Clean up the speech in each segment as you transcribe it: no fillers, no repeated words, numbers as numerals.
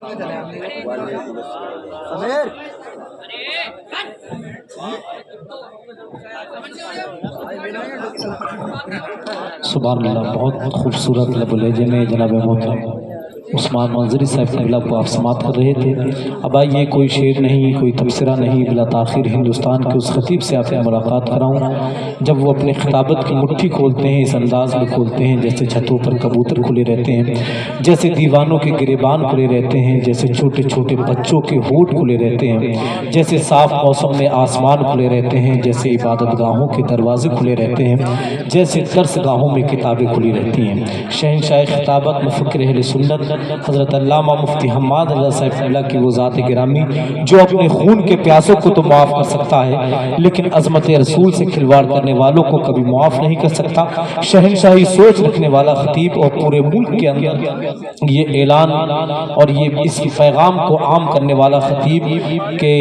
سبحان اللہ، بہت خوبصورت لب لہجے میں جناب محترم عثمان منظری صاحب قبلہ کو آپ سماعت کر رہے تھے۔ اب آئیے کوئی شعر نہیں، کوئی تبصرہ نہیں، بلا تاخیر ہندوستان کے اس خطیب سے آپ نے ملاقات کراؤں جب وہ اپنے خطابت کی مٹھی کھولتے ہیں، اس انداز میں کھولتے ہیں جیسے چھتوں پر کبوتر کھلے رہتے ہیں، جیسے دیوانوں کے گریبان کھلے رہتے ہیں، جیسے چھوٹے چھوٹے بچوں کے ہونٹ کھلے رہتے ہیں، جیسے صاف موسم میں آسمان کھلے رہتے ہیں، جیسے عبادت گاہوں کے دروازے کھلے رہتے ہیں، جیسے درس گاہوں میں کتابیں کھلی رہتی ہیں۔ شہنشاہ خطابت مفکر اہل سنت حضرت علامہ مفتی حماد رضا صاحب اللہ کی وہ ذات گرامی جو اپنے خون کے پیاسوں کو تو معاف کر سکتا ہے لیکن عظمت رسول سے کھلواڑ کرنے والوں کو کبھی معاف نہیں کر سکتا۔ شہنشاہی سوچ رکھنے والا خطیب اور پورے ملک کے اندر یہ اعلان اور یہ اس پیغام کو عام کرنے والا خطیب کہ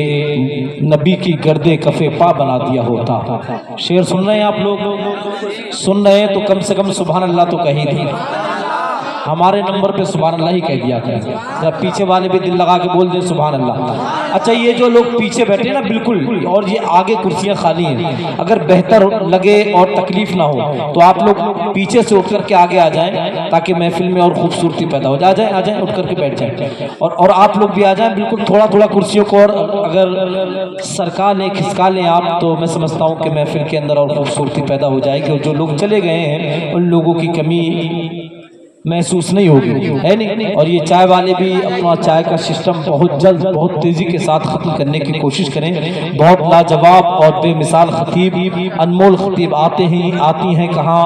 نبی کی گردے کفے پا بنا دیا ہوتا۔ شعر سن رہے ہیں آپ لوگ؟ سن رہے ہیں تو کم سے کم سبحان اللہ تو کہی تھی، ہمارے نمبر پہ سبحان اللہ ہی کہہ دیا کریں، جب پیچھے والے بھی دل لگا کے بول دیں سبحان اللہ۔ اچھا یہ جو لوگ پیچھے بیٹھے نا بالکل، اور یہ آگے کرسیاں خالی ہیں، اگر بہتر لگے اور تکلیف نہ ہو تو آپ لوگ پیچھے سے اٹھ کر کے آگے آ جائیں تاکہ محفل میں اور خوبصورتی پیدا ہو جائے۔ آ جائیں اٹھ کر کے بیٹھ جائیں، اور آپ لوگ بھی آ جائیں بالکل تھوڑا تھوڑا کرسیوں کو، اور اگر سرکا لیں کھسکا لیں آپ تو میں سمجھتا ہوں کہ محفل کے اندر اور خوبصورتی پیدا ہو جائے گی، اور جو لوگ چلے گئے ہیں ان لوگوں کی کمی محسوس نہیں ہوگی، ہے نہیں؟ اور یہ چائے والے بھی اپنا چائے کا سسٹم بہت جلد بہت تیزی کے ساتھ ختم کرنے کی کوشش کریں۔ بہت لاجواب اور بے مثال خطیب، انمول خطیب آتی ہیں کہاں،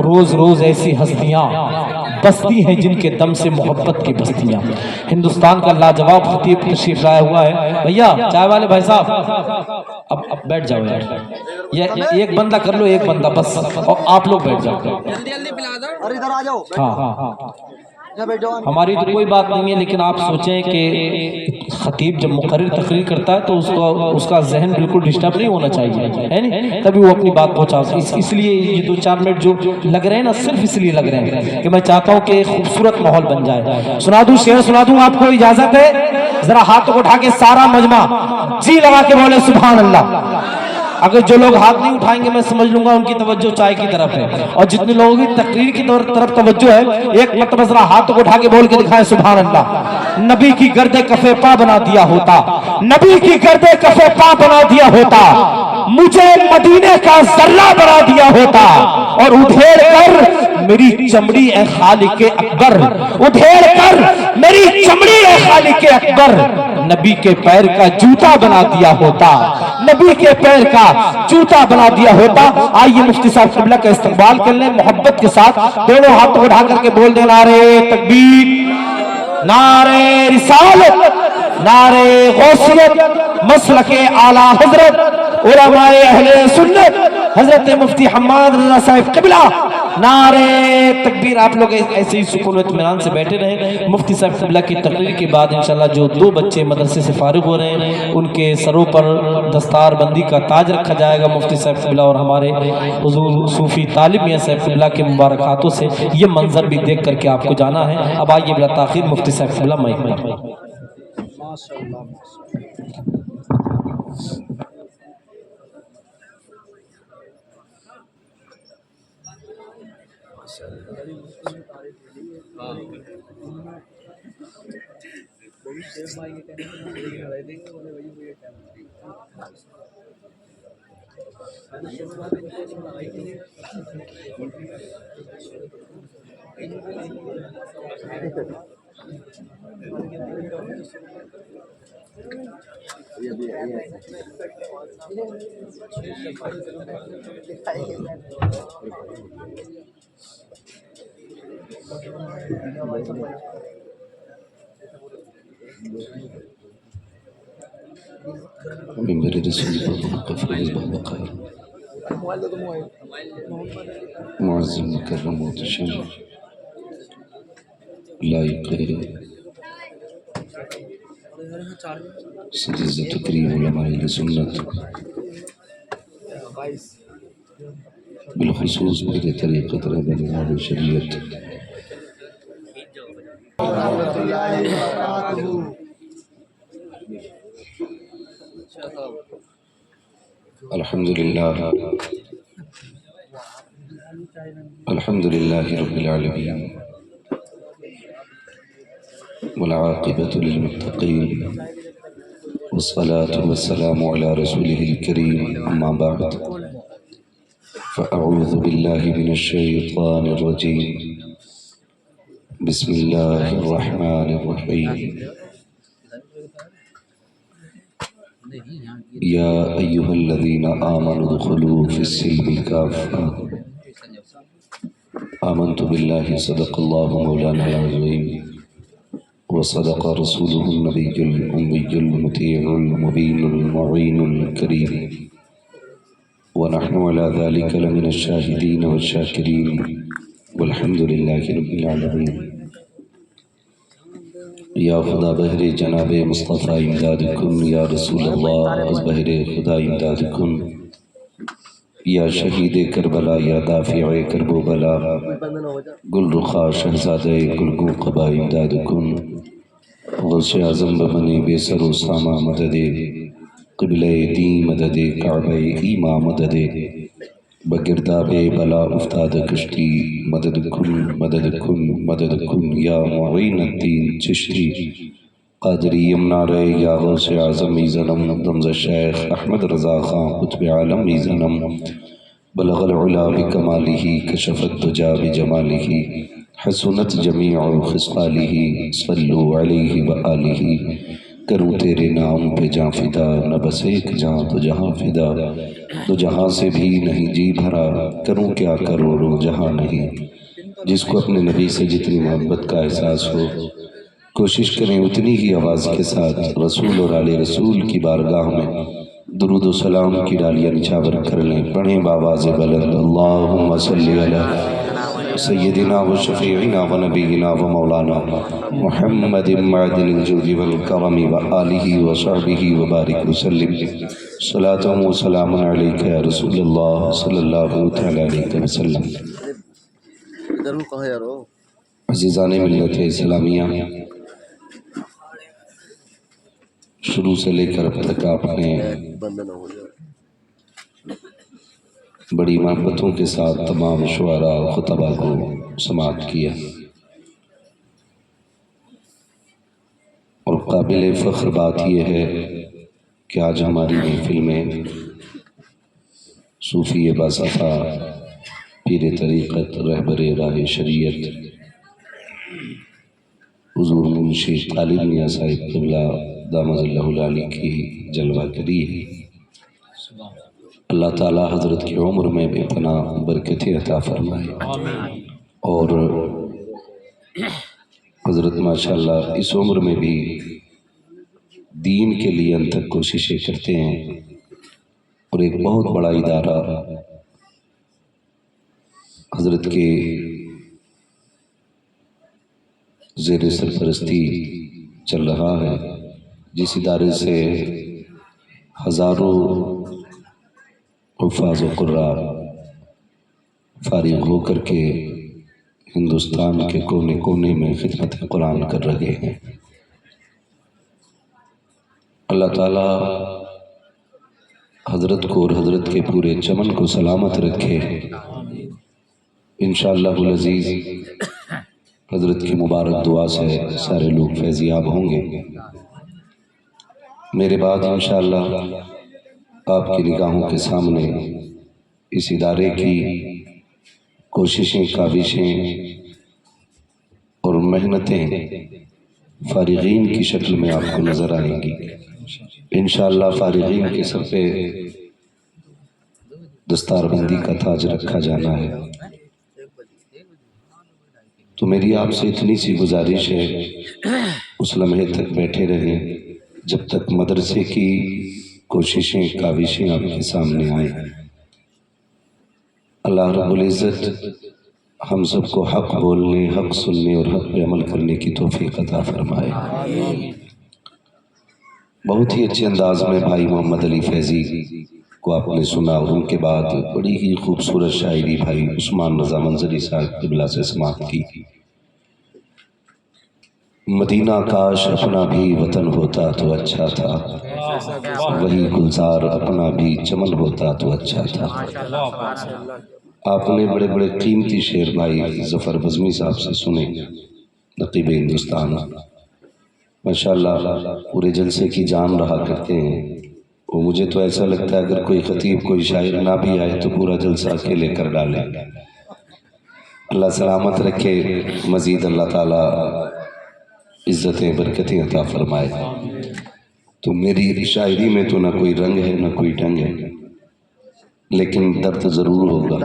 روز روز ایسی ہستیاں بستی ہیں جن کے دم سے محبت کی بستیاں۔ ہندوستان کا لاجواب خطیب تشریف لایا ہوا ہے۔ بھیا چائے والے بھائی صاحب اب بیٹھ جاؤ یار، ایک بندہ کر لو، ایک بندہ بس، اور آپ لوگ بیٹھ جاؤ۔ ہاں ہماری تو کوئی بات نہیں ہے، لیکن آپ سوچیں کہ خطیب جب مقرر تقریر کرتا ہے تو اس کا ذہن بالکل ڈسٹرب نہیں ہونا چاہیے، ہے نہیں؟ تبھی وہ اپنی بات پہنچا۔ اس لیے یہ 2-4 منٹ جو لگ رہے ہیں نا، صرف اس لیے لگ رہے ہیں کہ میں چاہتا ہوں کہ خوبصورت ماحول بن جائے۔ سنا دوں شعر، سنا دوں آپ کو اجازت ہے؟ ذرا ہاتھ کو اٹھا کے سارا مجمع جی لگا کے بولے سبحان اللہ۔ اگر جو لوگ ہاتھ نہیں اٹھائیں گے میں سمجھ لوں گا ان کی توجہ چائے کی طرف ہے، اور جتنے لوگوں کی تقریر کی طرف توجہ ہے ایک مرتبہ ذرا ہاتھ کو اٹھا کے بول کے دکھائیں سبحان اللہ۔ نبی کی گردے کفے پا بنا دیا ہوتا، نبی کی گردے کفے پا بنا دیا ہوتا، مجھے مدینے کا ذرہ بنا دیا ہوتا، اور ادھیڑ کر میری چمڑی اے خالق اکبر، ادھیڑ کر میری چمڑی اے خالق اکبر، نبی کے پیر کا جوتا بنا دیا ہوتا، نبی کے پیر کا جوتا بنا دیا ہوتا۔ آئیے مفتی صاحب قبلہ کا استقبال کر لیں محبت کے ساتھ، دونوں ہاتھ اٹھا کر کے بول دیں نعرہ تکبیر، نعرہ رسالت، نعرہ غوثیت، مسلک اعلیٰ حضرت علماء اہل سنت حضرت مفتی حماد رضا صاحب قبلہ، نعرہ تکبیر۔ آپ لوگ ایسے ہی سکون و اطمینان سے بیٹھے رہے۔ مفتی صاحب قبلہ کی تقریر کے بعد انشاءاللہ جو 2 بچے مدرسے سے فارغ ہو رہے ہیں ان کے سروں پر دستار بندی کا تاج رکھا جائے گا مفتی صاحب قبلہ اور ہمارے حضور صوفی طالب میاں صاحب قبلہ کے مبارک ہاتھوں سے۔ یہ منظر بھی دیکھ کر کے آپ کو جانا ہے۔ اب آئیے بلا تاخیر مفتی صاحب قبلہ مائک پر۔ میرے رسول معظم مکرم متشرف لائق سجزہ تکریم علماء اہل سنت، بالخصوص میرے طریقت رہنما شریعت الحمد للہ رب العالمین والعاقبۃ للمتقین والصلاة والسلام على رسوله الكريم اما بعد فاعوذ باللہ من الشیطان الرجیم بسم اللہ الرحمن الرحیم یا ایہا الذین آمنوا ادخلوا فی السلم کافۃ آمنت باللہ صدق اللہ مولانا العظیم وصدق رسوله النبی الأمی المطیع المبین المعین الکریم ونحن على ذلك لمن الشاہدین والشاکرین والحمد للہ رب العالمین۔ یا خدا بہر جناب مصطفیٰ امداد کن، یا رسول اللہ از بہر خدا امداد کن، یا شہید کربلا یا دافع کرب و بلا، گل رخا شہزادہ گلگوں قبا امداد کن، غوث اعظم بمن بے سر و سامہ مدد، قبلہ دین مدد، کعبہ ایمہ مدد، بگرداب بلا افتاد کشتی مدد کن مدد کن مدد کن، یا معین الدین چشتی قادری یمنارے، یا غوث اعظم ایزنم دمز شیخ احمد رضا خان قطب عالم ایزنم، بلغ العلا بکمالہ کشف الدجا بجمالہ، حسنت جمیع خصالہ صلو علیہ وآلہ، کروں تیرے نام پہ جاں فدا، نہ بس ایک جاں تو جہاں فدا، تو جہاں سے بھی نہیں جی بھرا، کروں کیا کروڑوں جہاں نہیں۔ جس کو اپنے نبی سے جتنی محبت کا احساس ہو، کوشش کریں اتنی ہی آواز کے ساتھ رسول اور آل رسول کی بارگاہ میں درود و سلام کی ڈالیاں نچھاور کر لیں۔ پڑھیں بآواز بلند، اللہم صلی علی سیدنا و شفیعنا و نبینا و مولانا محمد معدن الجود والکرم و آلہ و صحبہ و بارک وسلم، صلاۃ و سلام علیک یا رسول اللہ صلی اللہ علیہ وسلم۔ عزیزان ملت اسلامیہ، شروع سے لے کر اب تک آپ نے بڑی محبتوں کے ساتھ تمام شعراء و خطباء کو سماعت کیا، اور قابل فخر بات یہ ہے کہ آج ہماری محفل میں صوفی باصفا، پیر طریقت، رہبر راہ شریعت، حضور منشی طالب میاں صاحب قبلہ دامت اللہ العالی کی جلوہ گری ہے۔ اللہ تعالی حضرت کی عمر میں بے پناہ برکتیں عطا فرمائے، اور حضرت ماشاءاللہ اس عمر میں بھی دین کے لیے انتھک کوششیں کرتے ہیں، اور ایک بہت بڑا ادارہ حضرت کے زیر سرپرستی چل رہا ہے، جس ادارے سے ہزاروں حفاظ و قراء فارغ ہو کر کے ہندوستان کے کونے کونے میں خدمت قرآن کر رہے ہیں۔ اللہ تعالی حضرت کو اور حضرت کے پورے چمن کو سلامت رکھے۔ انشاءاللہ العزیز حضرت کی مبارک دعا سے سارے لوگ فیضیاب ہوں گے۔ میرے بعد انشاءاللہ آپ کی نگاہوں کے سامنے اس ادارے کی کوششیں، کاوشیں اور محنتیں فارغین کی شکل میں آپ کو نظر آئیں گی۔ انشاءاللہ فارغین کے سر پہ دستار بندی کا تاج رکھا جانا ہے۔ تو میری آپ سے اتنی سی گزارش ہے، اس لمحے تک بیٹھے رہیں جب تک مدرسے کی کوششیں، کاوشیں آپ کے سامنے آئیں۔ اللہ رب العزت ہم سب کو حق بولنے، حق سننے اور حق پہ عمل کرنے کی توفیق عطا فرمائے۔ بہت ہی اچھے انداز میں بھائی محمد علی فیضی کو آپ نے سنا، اور ان کے بعد بڑی ہی خوبصورت شاعری بھائی عثمان رضا منظری صاحب قبلہ سے سماعت کی۔ مدینہ کاش اپنا بھی وطن ہوتا تو اچھا تھا، وہی گلزار اپنا بھی چمن ہوتا تو اچھا تھا۔ آپ نے بڑے بڑے قیمتی شعر بھائی ظفر بزمی صاحب سے سنے، نقیب ہندوستان، ماشاءاللہ پورے جلسے کی جان رہا کرتے ہیں۔ وہ مجھے تو ایسا لگتا ہے اگر کوئی خطیب کوئی شاعر نہ بھی آئے تو پورا جلسہ اکیلے کر ڈالے۔ اللہ سلامت رکھے، مزید اللہ تعالیٰ عزتیں برکتیں عطا فرمائے۔ تو میری شاعری میں تو نہ کوئی رنگ ہے نہ کوئی ڈھنگ ہے، لیکن درد ضرور ہوگا۔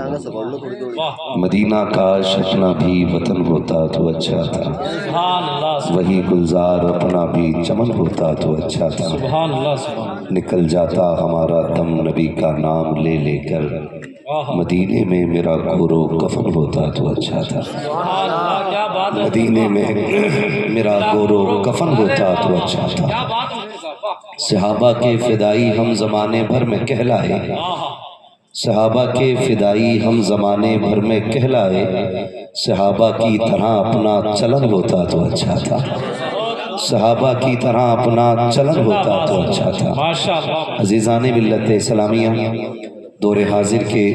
مدینہ کاش اپنا بھی وطن ہوتا تو اچھا تھا، وہی گلزار اپنا بھی چمن ہوتا تو اچھا تھا۔ نکل جاتا ہمارا دم نبی کا نام لے لے کر، مدینے میں میرا گورو کفن ہوتا تو اچھا تھا۔ مدینے میں میرا گورو کفن ہوتا تو اچھا تھا۔ صحابہ کے فدائی ہم زمانے بھر میں کہلائے، صحابہ کے فدائی ہم زمانے بھر میں کہلائے، صحابہ کی طرح اپنا چلن ہوتا تو اچھا تھا، صحابہ کی طرح اپنا چلن ہوتا تو اچھا تھا۔ عزیزان ملت اسلامیہ، دور حاضر کے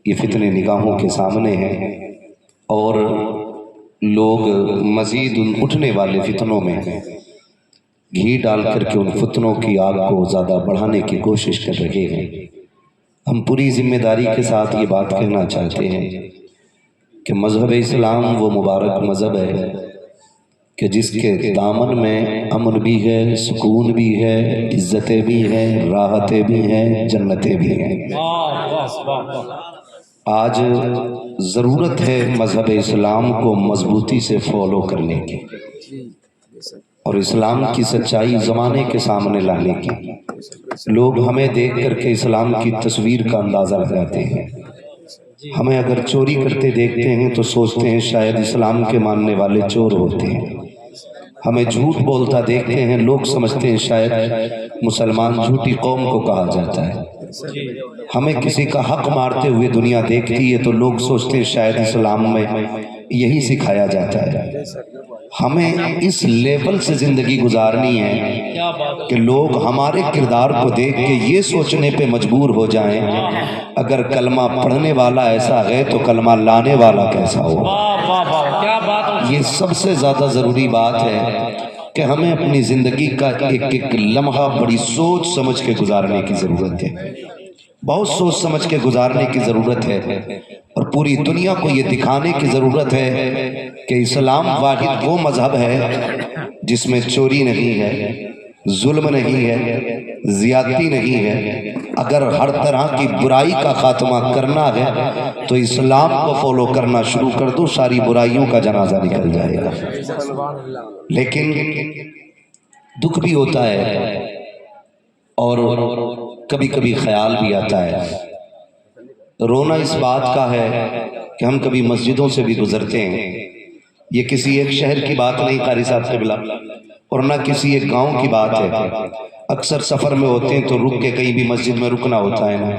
یہ فتنے نگاہوں کے سامنے ہیں، اور لوگ مزید ان اٹھنے والے فتنوں میں گھی ڈال کر کے ان فتنوں کی آگ کو زیادہ بڑھانے کی کوشش کر رہے ہیں۔ ہم پوری ذمہ داری کے ساتھ یہ بات کہنا چاہتے ہیں کہ مذہب اسلام وہ مبارک مذہب ہے کہ جس کے دامن میں امن بھی ہے، سکون بھی ہے، عزتیں بھی ہیں، راحتیں بھی ہیں، جنتیں بھی ہیں۔ آج ضرورت ہے مذہب اسلام کو مضبوطی سے فالو کرنے کی اور اسلام کی سچائی زمانے کے سامنے لانے کی۔ لوگ ہمیں دیکھ کر کے اسلام کی تصویر کا اندازہ لگاتے ہیں۔ ہمیں اگر چوری کرتے دیکھتے ہیں تو سوچتے ہیں شاید اسلام کے ماننے والے چور ہوتے ہیں۔ ہمیں جھوٹ بولتا دیکھتے ہیں، لوگ سمجھتے ہیں شاید مسلمان جھوٹی قوم کو کہا جاتا ہے۔ ہمیں کسی کا حق مارتے ہوئے دنیا دیکھتی ہے تو لوگ سوچتے ہیں شاید اسلام میں یہی سکھایا جاتا ہے۔ ہمیں اس لیول سے زندگی گزارنی ہے کہ لوگ ہمارے کردار کو دیکھ کے یہ سوچنے پہ مجبور ہو جائیں اگر کلمہ پڑھنے والا ایسا ہے تو کلمہ لانے والا کیسا ہو۔ یہ سب سے زیادہ ضروری بات ہے کہ ہمیں اپنی زندگی کا ایک ایک لمحہ بڑی سوچ سمجھ کے گزارنے کی ضرورت ہے، بہت سوچ سمجھ کے گزارنے کی ضرورت ہے، اور پوری دنیا کو یہ دکھانے کی ضرورت ہے کہ اسلام واحد وہ مذہب ہے جس میں چوری نہیں ہے، ظلم نہیں ہے، زیادتی نہیں ہے۔ اگر ہر طرح کی برائی کا خاتمہ کرنا ہے تو اسلام کو فالو کرنا شروع کر دو، ساری برائیوں کا جنازہ نکل جائے گا۔ لیکن دکھ بھی ہوتا ہے اور کبھی کبھی خیال بھی آتا ہے، رونا اس بات کا ہے کہ ہم کبھی مسجدوں سے بھی گزرتے ہیں۔ یہ کسی ایک شہر کی بات نہیں قاری صاحب قبلہ، اور نہ کسی ایک گاؤں کی بات ہے۔ اکثر سفر میں ہوتے ہیں تو رک کے کہیں بھی مسجد میں رکنا ہوتا ہے نا،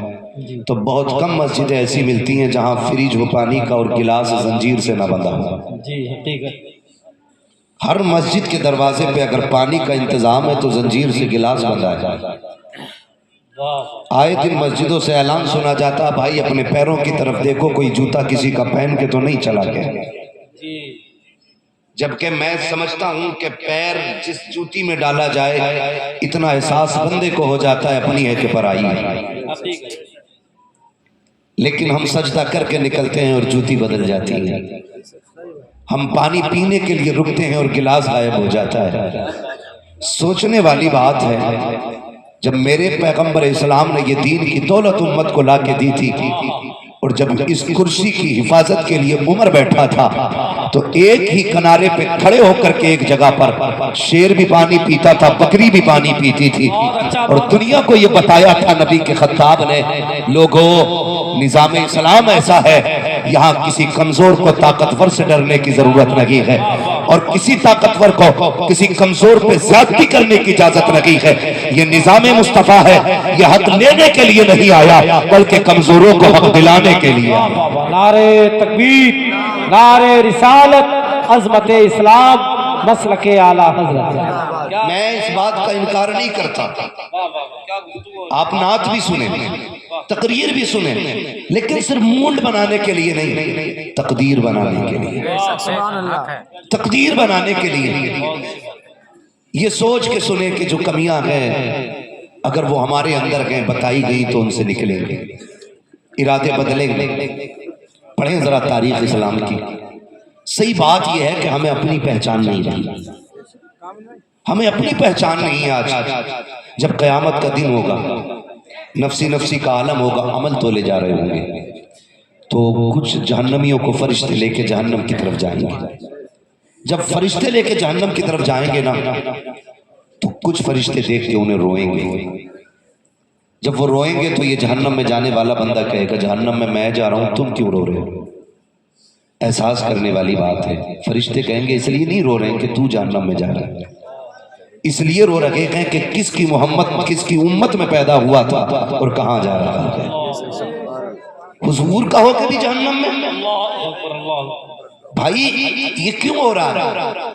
تو بہت کم مسجدیں ایسی ملتی ہیں جہاں فریج ہو پانی کا اور گلاس زنجیر سے نہ بندھا ہو۔ ہر مسجد کے دروازے پہ اگر پانی کا انتظام ہے تو زنجیر سے گلاس بندھا ہے۔ آئے دن مسجدوں سے اعلان سنا جاتا، بھائی اپنے پیروں کی طرف دیکھو کوئی جوتا کسی کا پہن کے تو نہیں چلا گیا۔ جبکہ میں سمجھتا ہوں کہ پیر جس جوتی میں ڈالا جائے اتنا احساس بندے کو ہو جاتا ہے اپنی ہے کہ پرائی ہے، لیکن ہم سجدہ کر کے نکلتے ہیں اور جوتی بدل جاتی ہے۔ ہم پانی پینے کے لیے رکتے ہیں اور گلاس غائب ہو جاتا ہے۔ سوچنے والی بات ہے، جب میرے پیغمبر اسلام نے یہ دین کی دولت امت کو لا کے دی تھی، اور جب اس کرسی کی حفاظت کے لیے عمر بیٹھا تھا تو ایک ہی کنارے پہ کھڑے ہو کر کے ایک جگہ پر شیر بھی پانی پیتا تھا، بکری بھی پانی پیتی تھی، اور دنیا کو یہ بتایا تھا نبی کے خطاب نے، لوگو نظام اسلام ایسا ہے یہاں کسی کمزور کو طاقتور سے ڈرنے کی ضرورت نہیں ہے، اور کسی طاقتور کو کسی کمزور پہ زیادتی کرنے کی اجازت نہیں ہے۔ یہ نظام مصطفیٰ ہے، یہ حق لینے کے لیے نہیں آیا بلکہ کمزوروں کو حق دلانے کے لیے۔ نعرہ تکبیر، نعرہ رسالت، عظمت اسلام، مسلک اعلیٰ حضرت۔ میں اس بات کا انکار نہیں کرتا، آپ نعت بھی سنیں، تقریر بھی سنیں، لیکن صرف مونڈ بنانے کے لیے نہیں، تقدیر بنانے کے لیے، تقدیر بنانے کے لیے یہ سوچ کے سنیں کہ جو کمیاں ہیں اگر وہ ہمارے اندر ہیں بتائی گئی تو ان سے نکلیں گے، ارادے بدلیں گے۔ پڑھیں ذرا تاریخ اسلام کی۔ صحیح بات یہ ہے کہ ہمیں اپنی پہچان نہیں رہی، ہمیں اپنی پہچان نہیں ہے آج۔ جب قیامت کا دن ہوگا، نفسی نفسی کا عالم ہوگا، عمل تولے جا رہے ہوں گے، تو کچھ جہنمیوں کو فرشتے لے کے جہنم کی طرف جائیں گے۔ جب فرشتے لے کے جہنم کی طرف جائیں گے نا تو کچھ فرشتے دیکھ کے انہیں روئیں گے۔ جب وہ روئیں گے تو یہ جہنم میں جانے والا بندہ کہے گا جہنم میں جا رہا ہوں، تم کیوں رو رہے ہو؟ احساس کرنے والی بات ہے۔ فرشتے کہیں گے اس لیے نہیں رو رہے ہیں کہ تو جہنم میں جا رہا ہے، اس لیے رو رہے ہیں کہ کس کی محمد کس کی امت میں پیدا ہوا تھا اور کہاں جا رہا ہے۔ حضور کا ہو کے بھی جہنم میں؟ بھائی یہ کیوں ہو رہا ہے؟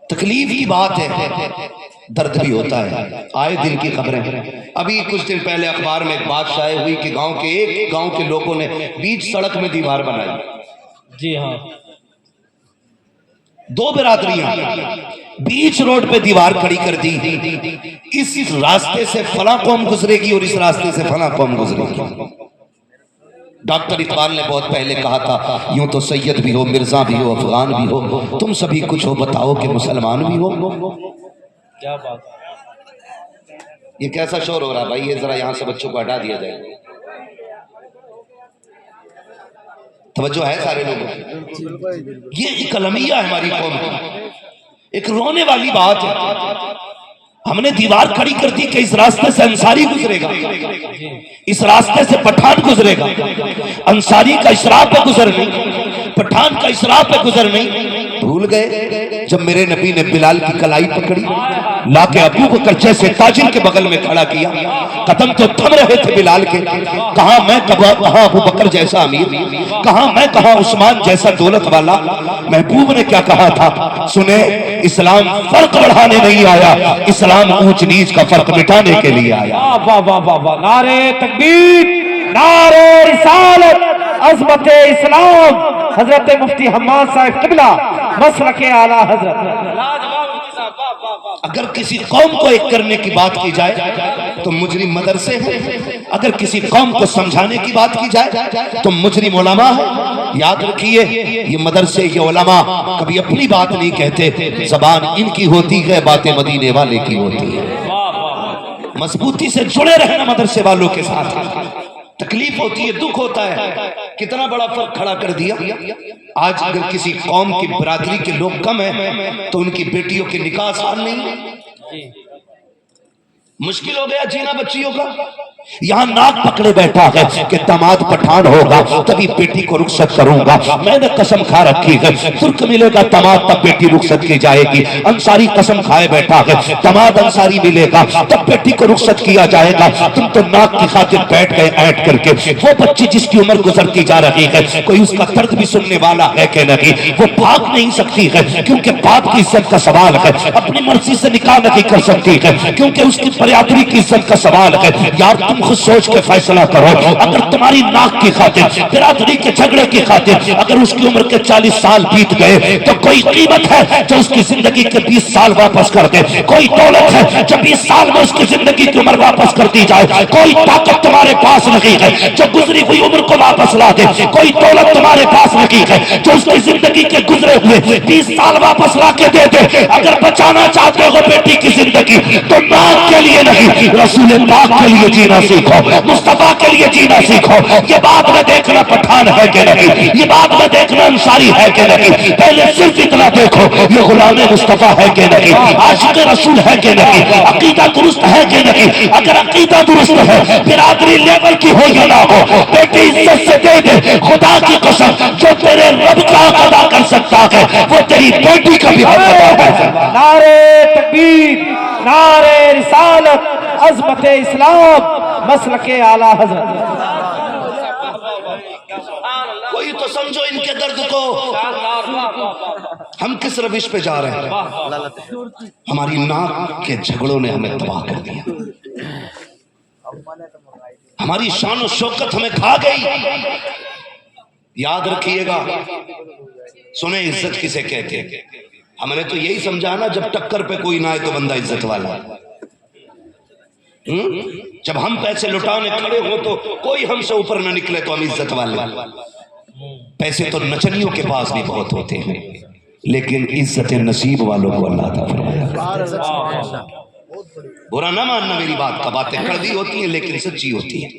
تکلیف کی بات ہے، درد بھی ہوتا ہے، آئے دن کی خبریں۔ ابھی کچھ دن پہلے اخبار میں ایک بات شائع ہوئی کہ ایک گاؤں کے لوگوں نے بیچ سڑک میں دیوار بنائی۔ جی ہاں، دو برادریاں بیچ روڈ پہ دیوار کھڑی کر دی، اس راستے سے فلاں قوم گزرے گی اور اس راستے سے فلاں قوم گزرے گی۔ ڈاکٹر اقبال نے بہت پہلے کہا تھا یوں تو سید بھی ہو، مرزا بھی ہو، افغان بھی ہو، تم سبھی کچھ ہو، بتاؤ کہ مسلمان بھی ہو۔ کیا بات۔ یہ کیسا شور ہو رہا ہے بھائی؟ یہ ذرا یہاں سے بچوں کو ہٹا دیا جائے۔ توجہ ہے سارے لوگوں؟ یہ ایک المیہ ہے ہماری قوم کا، ایک رونے والی بات ہے۔ ہم نے دیوار کھڑی کر دی کہ اس راستے سے انصاری گزرے گا، اس راستے سے پٹھان گزرے گا، انصاری کا اسراف پہ گزر نہیں، پٹھان کا اسراف پہ گزر نہیں۔ بھول گئے جب میرے نبی نے بلال کی کلائی پکڑی، لا کے ابو بکر جیسے تاجر کے بغل میں کھڑا کیا، قدم تو تھم رہے تھے بلال کے، کہاں میں کہاں ابو بکر جیسا امیر، کہاں میں کہاں عثمان جیسا دولت والا۔ محبوب نے کیا کہا تھا سنیں، اسلام فرق بڑھانے نہیں آیا، اسلام اونچ نیچ کا فرق مٹانے کے لیے آیا۔ واہ واہ واہ واہ، نعرہ تکبیر، نعرہ رسالت، عظمت اسلام، حضرت مفتی حماد صاحب قبلہ، مسلک اعلیٰ حضرت۔ اگر کسی قوم کو ایک کرنے کی بات کی جائے تو مجرم مدرسے ہیں، اگر کسی قوم کو سمجھانے کی بات کی جائے تو مجرم علماء ہے۔ یاد رکھیے یہ مدرسے یہ علماء کبھی اپنی بات نہیں کہتے، زبان ان کی ہوتی ہے، باتیں مدینے والے کی ہوتی ہے۔ مضبوطی سے جڑے رہنا مدرسے والوں کے ساتھ۔ تکلیف ہوتی ہے، دکھ ہوتا ہے، کتنا بڑا فرق کھڑا کر دیا۔ آج اگر کسی قوم کی برادری کے لوگ کم ہیں تو ان کی بیٹیوں کے نکاح آسان نہیں، مشکل ہو گیا جینا بچیوں کا۔ یہاں ناک پکڑے بیٹھا ہے کہ داماد پٹھان ہوگا تبھی بیٹی کو رخصت کروں گا، میں نے قسم کھا رکھی ہے ترک ملے گا داماد تب بیٹی رخصت کی جائے گی، انصاری قسم کھائے بیٹھا ہے داماد انصاری ملے گا تب بیٹی کو رخصت کیا جائے گا۔ تم تو ناک کی خاطر بیٹھ گئے ایڈ کر کے، وہ بچی جس کی عمر گزرتی جا رہی ہے کوئی اس کا درد بھی سننے والا ہے کہ نہیں؟ وہ بھاگ نہیں سکتی ہے کیونکہ باپ کی عزت کا سوال ہے، اپنی مرضی سے نکاح نہیں کر سکتی ہے کیونکہ اس کی برادری کی عزت کا سوال ہے۔ یار تم خود سوچ کے فیصلہ کرو، اگر تمہاری ناک کی خاطر، برادری کے جھگڑے کی خاطر اگر اس کی عمر کے 40 سال بیت گئے تو کوئی قیمت ہے جو اس کی زندگی کے 20 سال واپس کر دے؟ کوئی دولت ہے جو 20 سال میں اس کی زندگی کی عمر واپس کر دی جائے؟ کوئی طاقت تمہارے پاس نہیں ہے جو گزری ہوئی عمر کو واپس لا دے، کوئی دولت تمہارے پاس نہیں ہے جو اس کی زندگی کے گزرے ہوئے 20 سال واپس لا کے دے دے۔ اگر بچانا چاہتے ہو بیٹی کی زندگی تو ناک کے لیے نہیں، رسول پاک کے لیے جینا سیکھو، مصطفیٰ کے لیے جینا سیکھو۔ یہ بات میں دیکھنا پٹھان ہے کہ نہیں، یہ بات میں دیکھنا انصاری ہے کہ نہیں، پہلے صرف اتنا دیکھو یہ غلام مصطفیٰ ہے کہ نہیں، عاشق رسول ہے کہ نہیں، عقیدہ درست ہے کہ نہیں۔ اگر عقیدہ درست ہے برادری لیول کی ہو یا نہ ہو، بیٹی عزت سے دے دے، خدا کی قسم جو تیرے رب کا حق ادا کر سکتا ہے وہ تیری بیٹی کا بھی حق ادا کر سکتا ہے۔ نعرہ تکبیر، نعرہ رسالت، عظمت اسلام، مسلک اعلیٰ حضرت۔ کوئی بھی تو سمجھو ان کے درد کو. ہم کس روش پہ جا رہے ہیں؟ ہماری ناک کے جھگڑوں نے ہمیں تباہ کر دیا. ہماری شان و شوکت ہمیں کھا گئی. یاد رکھیے گا، سنیں عزت کسے کہتے ہیں. ہم نے تو یہی سمجھا نا جب ٹکر پہ کوئی نہ آئے تو بندہ عزت والا ہے. جب ہم پیسے لٹانے کھڑے ہوں تو کوئی ہم سے اوپر نہ نکلے تو ہم عزت والے. پیسے تو نچنیوں کے پاس بھی بہت ہوتے ہیں، لیکن عزت نصیب والوں کو اللہ عطا فرمایا. برا نہ ماننا میری بات کا، باتیں کڑوی ہوتی ہیں لیکن سچی ہوتی ہیں.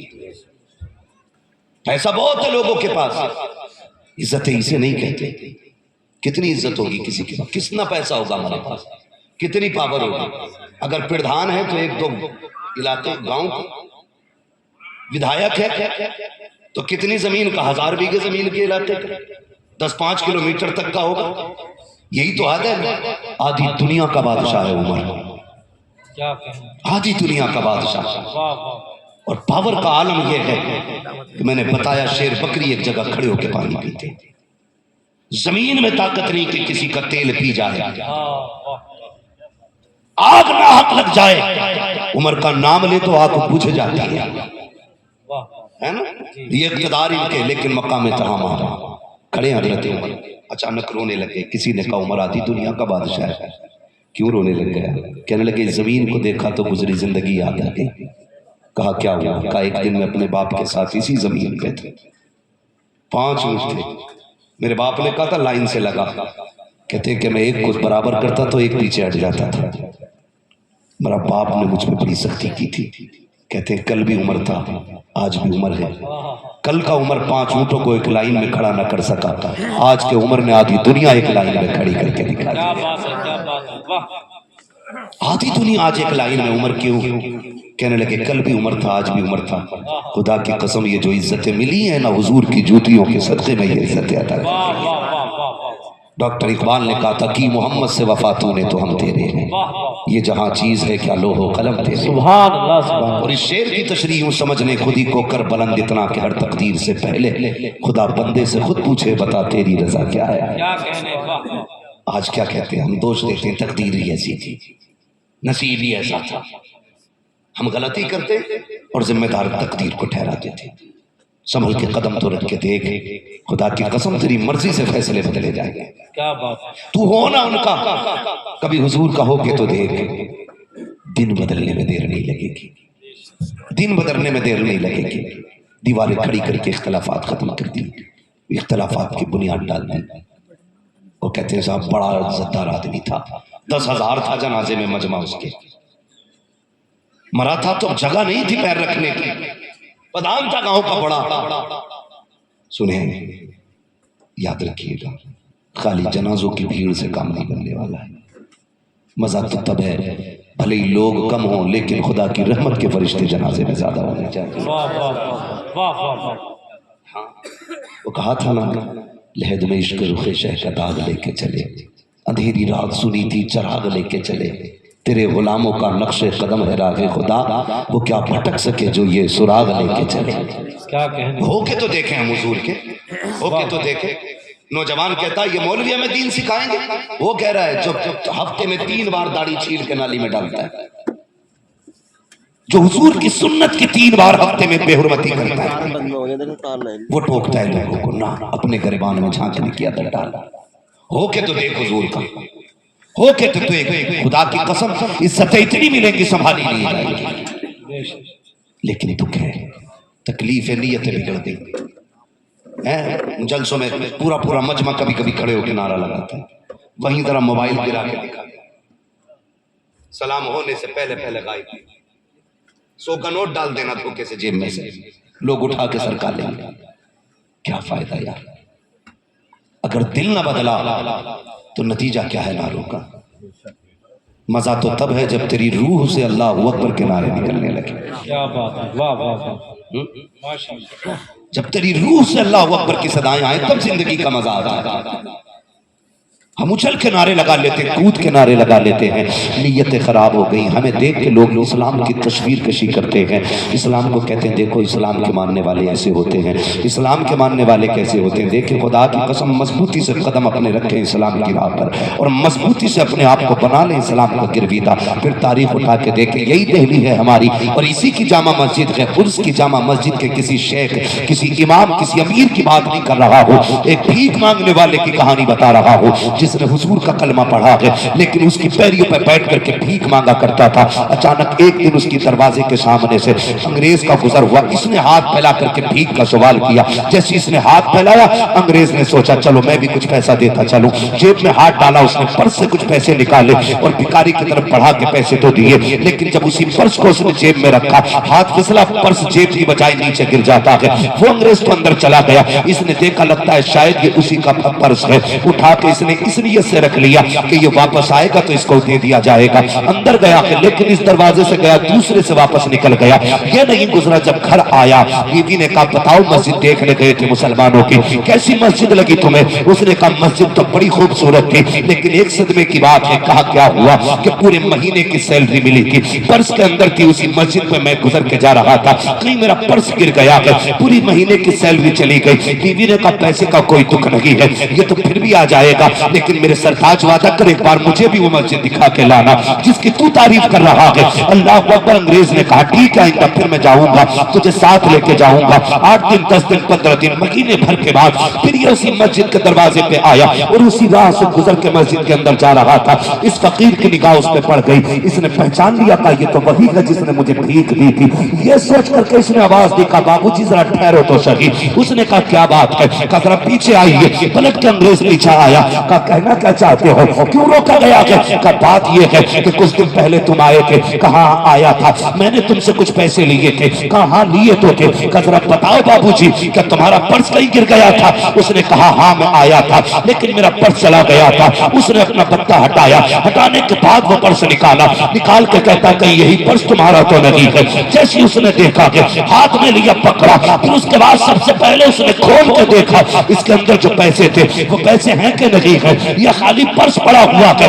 پیسہ بہت ہے لوگوں کے پاس، عزت اسے نہیں کہتے. کتنی عزت ہوگی کسی کے پاس، کتنا پیسہ ہوگا ہمارے پاس، کتنی پاور ہوگی. اگر پردھان ہے تو ایک دو علاقے گاؤں کا ودھایک ہے تو کتنی زمین کا، 1000 بیگھے زمین کے علاقے کا، 10-5 کلومیٹر تک کا ہوگا. یہی تو حد ہے. آدھی دنیا کا بادشاہ ہے عمر، آدھی دنیا کا بادشاہ. اور پاور کا عالم یہ ہے کہ میں نے بتایا شیر بکری ایک جگہ کھڑے ہو کے پانی پیتے. زمین میں طاقت نہیں کہ کسی کا تیل پی جائے. آگ نہ حق لگ جائے، عمر کا نام لے تو آگ بجھ جاتی ہے نا. یہ اقتدار ان کے، لیکن مقام تہامہ. کھڑے حضرت عمر اچانک رونے لگے. کسی نے کہا عمر آدھی دنیا کا بادشاہ ہے. کیوں رونے لگ گیا؟ کہنے لگے زمین کو دیکھا تو گزری زندگی یاد آ گئی. کہا کیا ہوا؟ کہا ایک دن میں اپنے باپ کے ساتھ اسی زمین پہ تھے، 5 اونٹ تھے. میرے باپ نے کہا تھا لائن سے لگا. کہتے کہ میں ایک کو برابر کرتا تو ایک پیچھے ہٹ جاتا تھا. میرا باپ نے مجھ پہ بڑی سختی کی تھی. کہتے ہیں کل بھی عمر تھا، آج بھی عمر ہے. کل کا عمر 5 اونٹوں کو ایک لائن میں کھڑا نہ کر سکا تھا، آج کے عمر نے آدھی دنیا ایک لائن میں کھڑی کر کے دکھا دی. آدھی دنیا آج ایک لائن میں. عمر کیوں؟ کہنے لگے کل بھی عمر تھا، آج بھی عمر تھا. خدا کی قسم یہ جو عزتیں ملی ہیں نا حضور کی جوتیوں کے صدقے میں یہ عزتیں عطا کی. ڈاکٹر اقبال نے کہا تھا کہ محمد سے وفا تو نے تو ہم تیرے ہیں، یہ جہاں چیز ہے کیا لوح و قلم تیرے. سبحان اللہ سبحان. اور اس شعر کی تشریح یوں سمجھنے خودی کو کر بلند اتنا کہ ہر تقدیر سے پہلے خدا بندے سے خود پوچھے بتا تیری رضا کیا ہے. آج کیا کہتے ہیں ہم؟ دوش دیتے ہیں تقدیر ہی ایسی تھی، نصیب ہی ایسا تھا. ہم غلطی کرتے اور ذمہ دار تقدیر کو ٹھہراتے تھے. سنبھل کے قدم تو رکھ کے دیکھ، خدا کی قسم تیری مرضی سے فیصلے بدلے جائیں گے. تو ہو نا ان کا، کبھی حضور کا ہو کے تو دیکھ. دن بدلنے میں دیر نہیں لگے گی، دن بدلنے میں دیر نہیں لگے گی. دیواریں کھڑی کر کے اختلافات ختم کر دی، اختلافات کی بنیاد ڈال دی. وہ کہتے ہیں صاحب بڑا عزتدار آدمی تھا، 10,000 تھا جنازے میں مجمع اس کے. مرا تھا تو جگہ نہیں تھی پیر رکھنے کی، پدان تھا گاؤں کا بڑا. سنیں یاد رکھیے گا، خالی جنازوں کی بھیڑ سے کام نہیں بننے والا ہے. مزہ تو تب ہے بھلے ہی لوگ کم ہوں لیکن خدا کی رحمت کے فرشتے جنازے میں زیادہ ہونے چاہیے. وہ کہا تھا نا لحد میں عشق رخ شہ کا داغ لے کے چلے، اندھیری رات سنی تھی چراغ لے کے چلے. تیرے غلاموں کا نقش قدم ہے راہ خدا، وہ کیا بھٹک سکے جو یہ سراغ لے کے چلے. ہو کے تو دیکھیں ہم حضور کے، ہو کے تو دیکھیں. نوجوان کہتا ہے یہ مولوی ہمیں دین سکھائیں گے. وہ کہہ رہا ہے جو ہفتے میں 3 بار داڑھی چھیل کے نالی میں ڈالتا ہے، جو حضور کی سنت کی 3 بار ہفتے میں بے حرمتی کرتا ہے، وہ ٹوکتا ہے لوگوں کو. نہ اپنے گریبان میں جھانکنے کی عادت ڈال. ہو کے تو دیکھ حضور کا، ہو کے تو دیکھ. خدا کی قسم عزتیں اتنی ملیں گی سنبھالی نہیں جائیں گی. لیکن دکھ ہے، تکلیف ہے، نیتیں بگڑ گئی. جلسوں میں پورا مجمع کبھی کبھی کھڑے ہو کے نعرہ لگاتا ہے، وہیں ذرا موبائل گرا کے دکھا، سلام ہونے سے پہلے غائب. 100 کا نوٹ ڈال دینا دھوکے سے جیب میں سے، لوگ اٹھا کے سرکا لیں گے. کیا فائدہ یار؟ اگر دل نہ بدلا تو نتیجہ کیا ہے ناروں کا؟ مزہ تو تب ہے جب تیری روح سے اللہ اکبر کے نعرے نکلنے لگے. کیا بات ہے، واہ واہ واہ، ماشاءاللہ. جب تیری روح سے اللہ اکبر کی صدائیں آئیں تب زندگی کا مزہ آتا ہے. ہم اچھل کے نعرے لگا لیتے ہیں، کود کے نعرے لگا لیتے ہیں، نیتیں خراب ہو گئی. ہمیں دیکھ کے لوگ اسلام کی تصویر کشی کرتے ہیں. اسلام کو کہتے ہیں دیکھو اسلام کے ماننے والے ایسے ہوتے ہیں، اسلام کے ماننے والے کیسے ہوتے ہیں. دیکھیں خدا کی قسم مضبوطی سے قدم اپنے رکھیں اسلام کی راہ پر، اور مضبوطی سے اپنے آپ کو بنا لیں اسلام کا گرویدہ. پھر تاریخ اٹھا کے دیکھیں، یہی دہلی ہے ہماری، اور اسی کی جامع مسجد ہے. عرس کی جامع مسجد کے کسی شیخ، کسی امام، کسی امیر کی بات نہیں کر رہا ہوں، ایک بھیک مانگنے والے کی کہانی بتا رہا ہوں جس نے حضور کا کلمہ پڑھا ہے لیکن اس کی پیریوں پہ بیٹھ کر کے بھیک مانگا کرتا تھا. اچانک ایک دن اس کی دروازے کے سامنے سے انگریز کا گزر ہوا. اس نے ہاتھ پھیلا کر کے بھیک کا سوال کیا. جیسے اس نے ہاتھ پھیلایا انگریز نے سوچا چلو میں بھی کچھ پیسہ دیتا چلوں. جیب میں ہاتھ ڈالا، اس نے پرس سے کچھ پیسے نکالے اور بھکاری کی طرف بڑھا کے پیسے تو دیے. لیکن جب اسی پرس کو اس نے جیب میں رکھا، ہاتھ پھسلا، پرس جیب کی بجائے نیچے گر جاتا ہے. وہ انگریز تو اندر چلا گیا. اس نے دیکھا لگتا ہے شاید یہ اسی کا پرس ہے. اٹھا کے اس نے اس نیت سے رکھ لیا کہ یہ واپس آئے گا تو اس کو دے دیا جائے گا. اندر گیا لیکن اس دروازے سے گیا دوسرے سے واپس نکل گیا. یہ نہیں گزرا جب گھر آیا بیوی نے کہا بتاؤ مسجد دیکھنے گئے تھے مسلمانوں کی، کیسی مسجد لگی تمہیں؟ اس نے کہا مسجد تو بڑی خوبصورت تھی لیکن ایک صدمے کی بات ہے. کہا کیا ہوا؟ کہ پورے مہینے کی سیلری ملی تھی، پرس کے اندر تھی، اسی مسجد میں میں گزر کے جا رہا تھا، کہیں میرا پرس گر گیا ہے، پوری مہینے کی سیلری چلی گئی. بیوی نے کہا پیسے کا کوئی دکھ نہیں ہے، یہ تو پھر بھی آ جائے گا، لیکن میرے سرتاج وعدہ کر ایک بار مجھے بھی وہ مسجد دکھا کے لانا جس کی تو تعریف کر رہا ہے. اللہ اکبر. انگریز نے کہا ٹھیک ہے آئندہ پھر میں جاؤں گا، تجھے ساتھ لے کے جاؤں گا. 8 دن 10 دن 15 دن مہینے بھر کے بعد پھر یہ اسی مسجد کے دروازے پہ آیا اور اسی راہ سے گزر کے مسجد کے اندر جا رہا تھا. اس فقیر کی نگاہ اس پہ پڑ گئی. اس نے پہچان لیا کہ یہ تو وہی ہے جس نے مجھے بھیک دی تھی. یہ سوچ کر کے اس نے آواز دی کہا بابو جی ذرا ٹھہرو تو صحیح. اس نے کہا کیا بات ہے؟ کہا ذرا پیچھے آئیے. پلٹ کے انگریز پیچھے آیا. کہا کہنا کیا چاہتے ہو؟ کیوں روکا گیا؟ کہ بات یہ ہے کہ کچھ دن پہلے تم آئے تھے. کہاں آیا تھا؟ میں نے تم سے کچھ پیسے لیے تھے. کہاں لیے تو تھے. کہ ذرا بتاؤ بابو جی کہ تمہارا پرس کہیں گر گیا تھا؟ اس نے کہا ہاں میں آیا تھا لیکن میرا پرس چلا گیا تھا. اس نے اپنا پتا ہٹایا، ہٹانے کے بعد وہ پرس نکالا، نکال کے کہتا کہ یہی پرس تمہارا تو نہیں ہے. جیسے اس نے دیکھا کہ ہاتھ میں لیا پکڑا، پھر اس کے بعد سب سے پہلے اس نے کھول کے دیکھا اس کے اندر جو پیسے تھے وہ پیسے ہیں کہ نہیں ہے، یا خالی پرس پڑا ہوا ہے.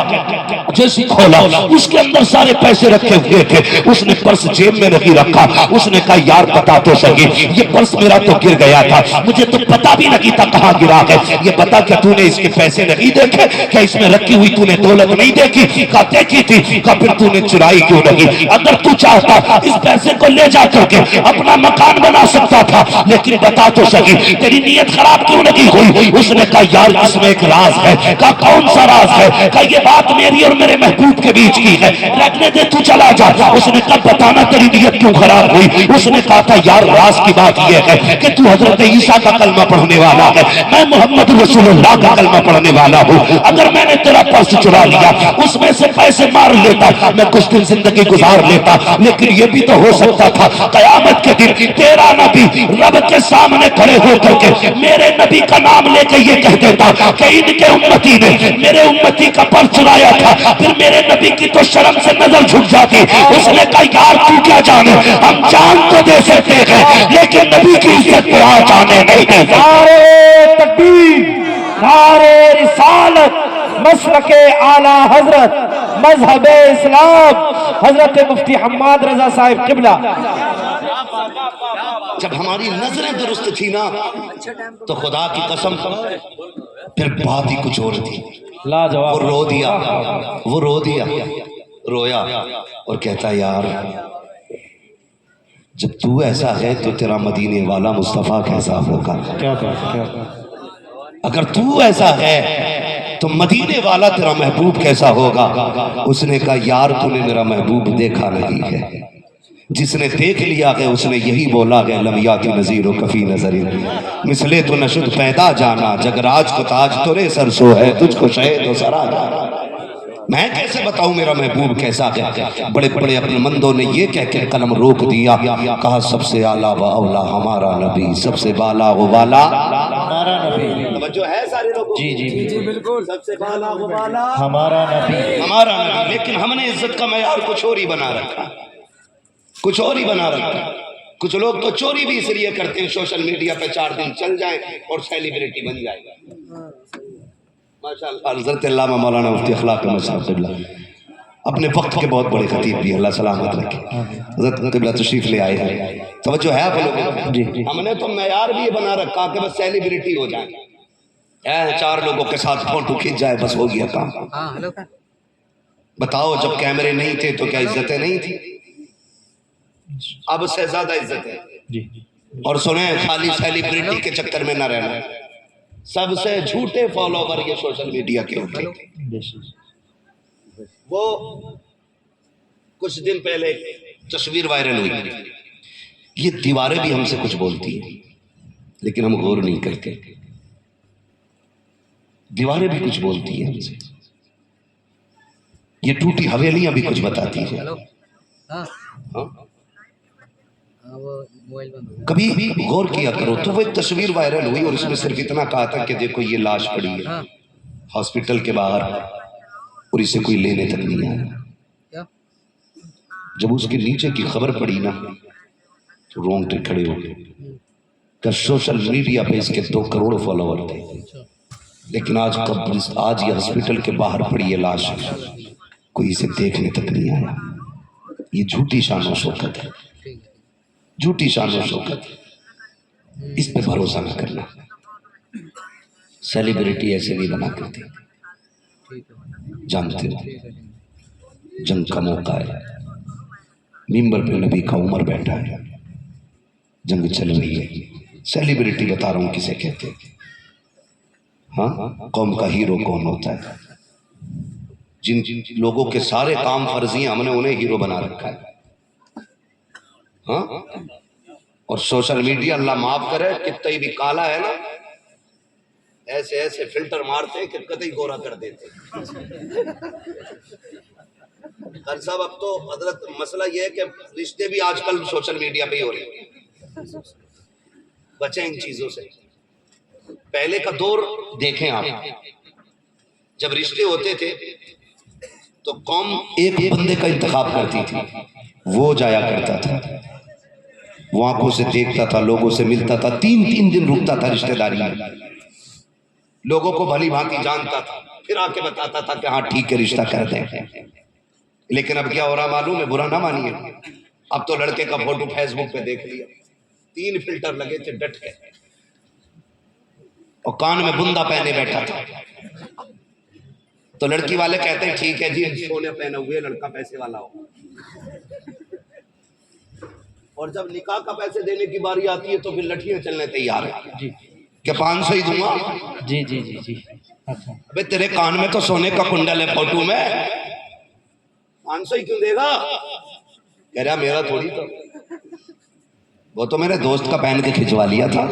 جیسے کھولا اس کے اندر سارے پیسے رکھے ہوئے تھے. اس نے پرس جیب میں نہیں رکھا. اس نے کہا یار بتا تو صحیح، یہ پرس میرا تو گر گیا تھا، مجھے تو پتا بھی نہیں تھا کہاں گرا ہے. یہ بتا کہ تو نے اس کے پیسے نہیں دیکھے؟ کیا اس میں رکھی ہوئی تو نے دولت نہیں دیکھی؟ کہا دیکھی تھی. کہا پھر تو نے چرائی کیوں نہیں؟ اگر تو چاہتا اس پیسے کو لے جا کر کے اپنا مکان بنا سکتا تھا، لیکن بتا تو صحیح تیری نیت خراب کیوں نہیں ہوئی؟ اس نے کہا یار اس میں ایک راز ہے. کہا کون سا راز ہے؟ کہا یہ بات میری اور میرے محبوب کے بیچ کی ہے، رکھنے دے تو چلا جا. اس نے کہا بتانا تیری نیت کیوں خراب ہوئی؟ اس نے کہا تھا یار راز کی بات یہ ہے کہ تو حضرت عیسیٰ کا کلمہ پڑھنے والا ہے، میں محمد رسول اللہ کا کلمہ پڑھنے والا ہوں. اگر میں نے تیرا پرس چرا لیا، اس میں سے پیسے مار لیتا، میں کچھ دن زندگی گزار لیتا، لیکن یہ بھی تو ہو سکتا تھا قیامت کے دن تیرا نبی رب کے سامنے کھڑے ہو کر کے میرے نبی کا نام لے کے یہ کہہ دیتا کہ ان کے امتی نے میرے امتی کا پرس چرایا تھا. پھر میرے نبی کی تو شرم سے نظر جھک جاتی. اس نے کہا یار تو کیا جانے، ہم جان تو دے سکتے ہیں لیکن نبی کی عزت پہ آ جانے نہیں دے سکتے. نعرے تکبیر، نعرے رسالت، مسلک اعلی حضرت، مذہب اسلام، حضرت مفتی حماد رضا صاحب قبلہ. جب ہماری نظریں درست تھی نا تو خدا کی قسم پھر بات ہی کچھ اور تھی. وہ رو دیا، وہ رو دیا، رویا اور کہتا یار جب تو ایسا ہے تو تیرا مدینے والا مصطفیٰ کیسا ہوگا؟ اگر تو ایسا ہے تو مدینے والا تیرا محبوب کیسا ہوگا؟ اس نے کہا یار تو نے میرا محبوب دیکھا نہیں ہے، جس نے دیکھ لیا ہے اس نے یہی بولا ہے لم یاتی نظیر و کفی نظر مثلے تو نشد پیدا جانا جگراج کو تاج تورے سر سو ہے تجھ کو شہد و سرا جانا. میں کیسے بتاؤں میرا محبوب کیسا ہے؟ بڑے بڑے اپنے مندوں نے یہ کہہ کے قلم روک دیا، کہا سب سے اعلیٰ و اولا ہمارا نبی، سب سے بالا و بالا ہمارا نبی. توجہ ہے سارے لوگوں؟ جی جی جی بالکل. سب سے بالا و بالا ہمارا نبی، ہمارا نبی. لیکن ہم نے عزت کا معیار کچھ اور ہی بنا رکھا، کچھ اور ہی بنا رکھا. کچھ لوگ تو چوری بھی اس لیے کرتے ہیں سوشل میڈیا پہ 4 دن چل جائیں اور سیلیبریٹی بن جائے گا. ماشاءاللہ حضرت علامہ مولانا مفتی اخلاق احمد صاحب قبلہ اپنے وقت کے بہت بڑے خطیب بھی، اللہ سلامت رکھے، حضرت قبلہ تشریف لے آئے ہیں، توجہ ہے آپ لوگوں جی ہم نے تو معیار بھی یہ بنا رکھا کہ بس سیلیبریٹی ہو جائیں، چار لوگوں کے ساتھ فوٹو کھینچ جائے بس ہو گیا کام۔ بتاؤ جب کیمرے نہیں تھے تو کیا عزتیں نہیں تھی؟ اب سے زیادہ عزت ہے۔ جی اور سنیں خالی سیلیبریٹی کے چکر میں نہ رہنا، سب سے جھوٹے فالوور یہ سوشل میڈیا کے ہوتے ہیں۔ وہ کچھ دن پہلے تصویر وائرل ہوئی، یہ دیواریں بھی ہم سے کچھ بولتی ہیں لیکن ہم غور نہیں کرتے، دیواریں بھی کچھ بولتی ہیں ہم سے، یہ ٹوٹی حویلیاں بھی کچھ بتاتی ہیں۔ ہاں؟ کبھی غور کیا کرو تو وہ ایک تصویر وائرل ہوئی اور اس میں صرف اتنا کہا تھا کہ دیکھو یہ لاش پڑی ہے ہاسپٹل کے باہر اور اسے کوئی لینے تک نہیں آیا۔ جب اس کے نیچے کی خبر پڑی نا تو رونگٹے کھڑے ہو گئے کہ سوشل میڈیا پہ اس کے 2 کروڑ فالوور تھے، لیکن آج یہ ہاسپٹل کے باہر پڑی ہے لاش، کوئی اسے دیکھنے تک نہیں آیا۔ یہ جھوٹی شان و شوکت ہے، جھوٹی شان و شوکت، اس پہ بھروسہ نہ کرنا۔ سیلیبریٹی ایسے نہیں بنا کرتے، جانتے ہو جنگ کا موقع ہے، ممبر پہ نبی کا عمر بیٹھا ہے، جنگ چل رہی ہے، سیلیبریٹی بتا رہا ہوں کسے کہتے ہیں۔ ہاں قوم کا ہیرو کون ہوتا ہے؟ جن لوگوں کے سارے کام فرضی ہیں ہم نے انہیں ہیرو بنا رکھا ہے۔ ہاں اور سوشل میڈیا اللہ معاف کرے کتنا بھی کالا ہے نا، ایسے ایسے فلٹر مارتے کہ کتئی گورا کر دیتے۔ خان صاحب اب تو حضرت مسئلہ یہ ہے کہ رشتے بھی آج کل سوشل میڈیا پہ ہی ہو رہے ہیں، بچیں ان چیزوں سے۔ پہلے کا دور دیکھیں آپ، جب رشتے ہوتے تھے تو قوم ایک بندے کا انتخاب کرتی تھی، وہ جایا کرتا تھا، وہ آنکھوں سے دیکھتا تھا، لوگوں سے ملتا تھا، 3 دن رکتا تھا رشتہ داری میں، لوگوں کو بھلی بھانتی جانتا تھا، پھر آ کے بتاتا تھا کہ ہاں ٹھیک ہے رشتہ کر دیں۔ لیکن اب کیا ہو رہا معلوم ہے؟ برا نہ مانیے، اب تو لڑکے کا فوٹو فیس بک پہ دیکھ لیا، 3 فلٹر لگے تھے ڈٹ کے، اور کان میں بندہ پہنے بیٹھا تھا، تو لڑکی والے کہتے ہیں ٹھیک ہے جی سونے پہنے ہوئے لڑکا پیسے والا ہو، اور جب نکاح کا پیسے دینے کی باری آتی ہے تو پھر لٹھیاں چلنے تیار ہے کہ 500 ہی دوں گا۔ جی جی جی جی اچھا ابے تیرے کان میں تو سونے کا کنڈل ہے فوٹو میں، 500 ہی کیوں دے گا؟ کہہ رہا میرا تھوڑی تو، وہ تو میرے دوست کا پہن کے کھنچوا لیا تھا۔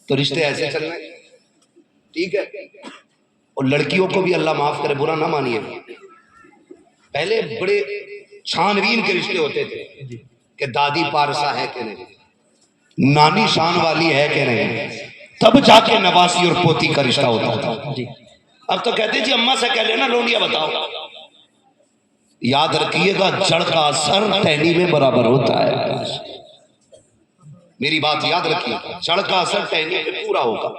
تو رشتے ایسے چل رہے ہیں، ٹھیک ہے۔ اور لڑکیوں کو بھی اللہ معاف کرے برا نہ مانیے، پہلے بڑے چھانوین کے رشتے ہوتے تھے کہ دادی پارسا ہے کہ نہیں، نانی شان والی ہے کہ نہیں، تب جا کے نواسی اور پوتی کا رشتہ ہوتا تھا۔ اب تو کہتے جی اماں سے کہہ لینا لونڈیا بتاؤ۔ یاد رکھیے گا جڑ کا اثر ٹہنی میں برابر ہوتا ہے، میری بات یاد رکھیے گا، جڑ کا اثر ٹہنی میں پورا ہوگا۔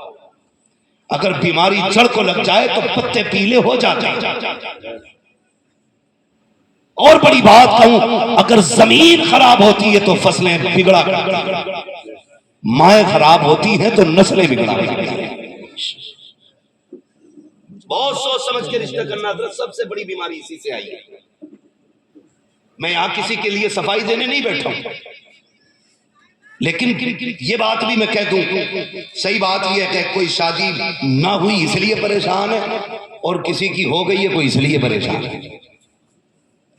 اگر بیماری جڑ کو لگ جائے تو پتے پیلے ہو جاتے ہیں۔ اور بڑی بات کہوں، اگر زمین خراب ہوتی ہے تو فصلیں بگڑا کرتی ہیں، مائیں خراب ہوتی ہیں تو نسلیں بگڑا کرتی ہیں۔ بہت سوچ سمجھ کے رشتہ کرنا، حضرت سب سے بڑی بیماری اسی سے آئی ہے۔ میں یہاں کسی کے لیے صفائی دینے نہیں بیٹھا ہوں، لیکن یہ بات بھی میں کہہ دوں، صحیح بات یہ ہے کہ کوئی شادی نہ ہوئی اس لیے پریشان ہے اور کسی کی ہو گئی ہے کوئی اس لیے پریشان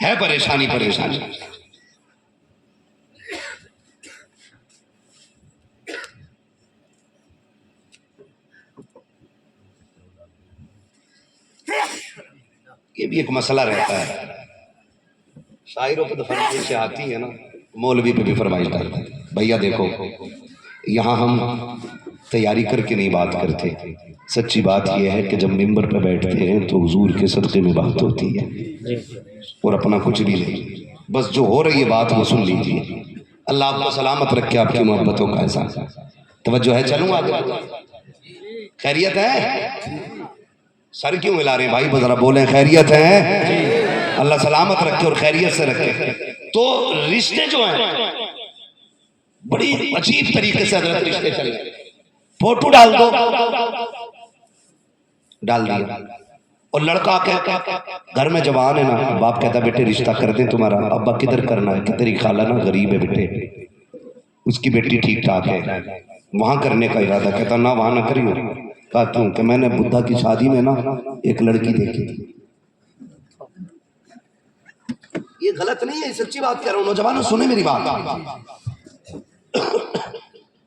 ہے پریشانی پریشانی۔ یہ بھی ایک مسئلہ رہتا ہے، شاعروں پہ تو فرمائش آتی ہے نا، مولوی پہ بھی فرمائش آتی ہے۔ بھیا دیکھو یہاں ہم تیاری کر کے نہیں بات کرتے، سچی بات یہ ہے کہ جب ممبر پہ بیٹھتے ہیں تو حضور کے صدقے میں بات ہوتی ہے، اور اپنا کچھ بھی نہیں، بس جو ہو رہی ہے بات وہ سن لیجیے۔ اللہ آپ کو سلامت رکھے، آپ کی محبتوں کا احساس۔ توجہ ہے، چلوں آگے؟ خیریت ہے؟ سر کیوں ملا رہے ہیں بھائی؟ ذرا بولیں خیریت ہے؟ اللہ سلامت رکھے اور خیریت سے رکھے۔ تو رشتے جو ہیں بڑی عجیب طریقے سے حضرت رشتے چل رہے ہیں۔ فوٹو ڈال دو، ڈال دیا، اور لڑکا گھر میں جوان ہے نا، باپ کہتا بیٹے رشتہ کر دیں تمہارا، ابا کدھر کرنا ہے کہ تیری خالہ نا غریب ہے بیٹے، اس کی بیٹی ٹھیک ٹھاک ہے، وہاں کرنے کا ارادہ، کہتا نہ وہاں نہ کریو۔ کہا کیوں؟ کہ میں نے بدھا کی شادی میں نا ایک لڑکی دیکھی تھی۔ یہ غلط نہیں ہے، سچی بات کہہ رہا ہوں، نوجوانوں سنیں میری بات،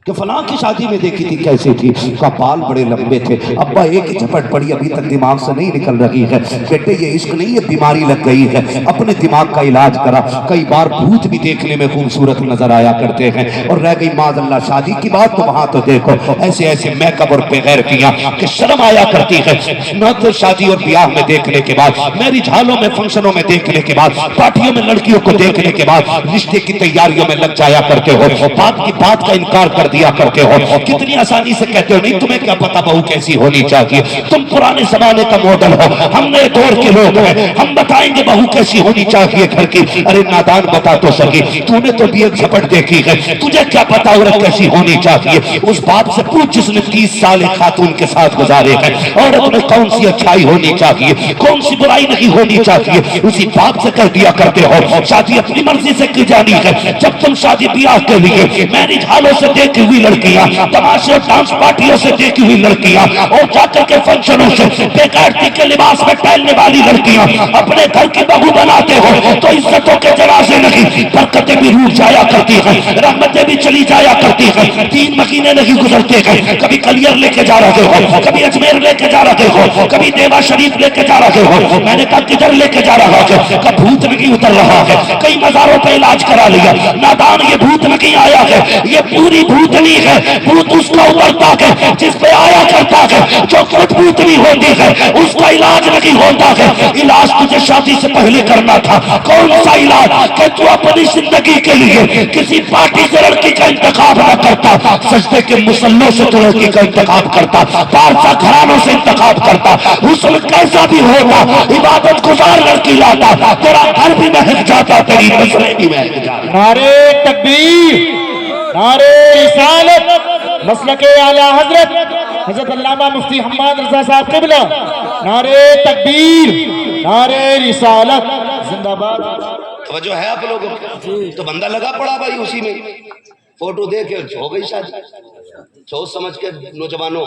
کہ فلاں کی شادی میں دیکھی تھی، کیسے تھی؟ اس کا بال بڑے لمبے تھے، ابا ایک جھپٹ پڑی ابھی تک دماغ سے نہیں نکل رہی ہے، بیٹے یہ عشق نہیں ہے، بیماری لگ گئی ہے، اپنے دماغ کا علاج کرا۔ کئی بار بھوت بھی دیکھنے میں خوبصورت نظر آیا کرتے ہیں، اور رہ گئی معاذ اللہ شادی کی بات، تو وہاں تو دیکھو ایسے ایسے میک اپ اور بغیر کیا کہ شرم آیا کرتی ہے۔ نہ تو شادی اور بیاہ میں دیکھنے کے بعد، میرج ہالوں میں فنکشنوں میں دیکھنے کے بعد، پارٹیوں میں لڑکیوں کو دیکھنے کے بعد رشتے کی تیاریوں میں لگ جایا کرتے ہو، بات کی بات کا انکار کر دیا کرتے ہو، کتنی آسانی سے کہتے ہو نہیں تمہیں کیا پتا بہو کیسی ہونی چاہیے، تم پرانے زمانے کا ماڈل ہو، ہم نئے دور کے لوگ ہیں، ہم بتائیں گے بہو کیسی ہونی چاہیے گھر کی۔ ارے نادان بتا تو سکی، تو نے تو بھی ایک جھپٹ دیکھی ہے، تجھے کیا پتا عورت کیسی ہونی چاہیے؟ اس باپ سے پوچھ جس نے 30 سال ایک خاتون کے ساتھ گزارے ہیں، عورت میں کون سی اچھائی ہونی چاہیے، کون سی برائی نہیں ہونی چاہیے، اسی باپ سے کر دیا کرتے ہو۔ شادی اپنی مرضی سے کی جانی ہے، جب تم شادی بیاہ کے لیے میرج ہالوں سے دیکھی ہوئی لڑکیاں، تماشے اور ڈانس پارٹیوں سے دیکھی ہوئی لڑکیاں، اور جا کر کے فنکشنوں سے بغیرتی کے لباس میں ٹہلنے والی لڑکیاں اپنے گھر کی بہو بناتے ہو، تو عزتوں کے جنازے نہیں، برکتیں بھی روٹ جایا کرتی ہیں، رحمتیں بھی چلی جایا کرتی ہیں۔ 3 مہینے نہیں گزرتے ہیں، کبھی کلیئر لے کے جا رہے ہو، کبھی اجمیر لے کے جا رہے ہو، کبھی دیوا شریف لے کے جا رہے ہو، میں نے کہا کدھر لے کے جا رہا ہے؟ کہ بھوت نہیں اتر رہا ہے، کئی مزاروں پہ علاج کرا لیا، نادان یہ بھوت نہیں آیا ہے، یہ پوری بھوتنی ہے، بھوت اس کا اترتا ہے جس پہ آیا کرتا ہے، جو خود بھوتنی ہوتی ہے اس کا علاج نہیں ہوتا ہے۔ علاج تجھے شادی سے پہلے کرنا تھا، کون سا علاج؟ کہ تو اپنی زندگی کے لیے کسی پارٹی سے لڑکی کا انتخاب نہ کرتا، سجدے کے مصلوں سے تو لڑکی کا انتخاب کرتا، پارسا گھرانوں سے انتخاب کرتا، حسن کیسا بھی ہوگا عبادت گزار لڑکی لاتا، تیرا گھر بھی مہک جاتا، تیری نسلیں بھی مہک جاتی۔ نعرے تکبیر، نعرے رسالت، مسلک اعلی حضرت حضرت علامہ مفتی حماد رضا صاحب قبلہ، نعرے تکبیر، نعرے رسالت، زندہ باد۔ توجہ ہے آپ لوگوں کو؟ تو بندہ لگا پڑا بھائی اسی میں، فوٹو دے کے ہو گئی شادی۔ سوچ سمجھ کے نوجوانوں،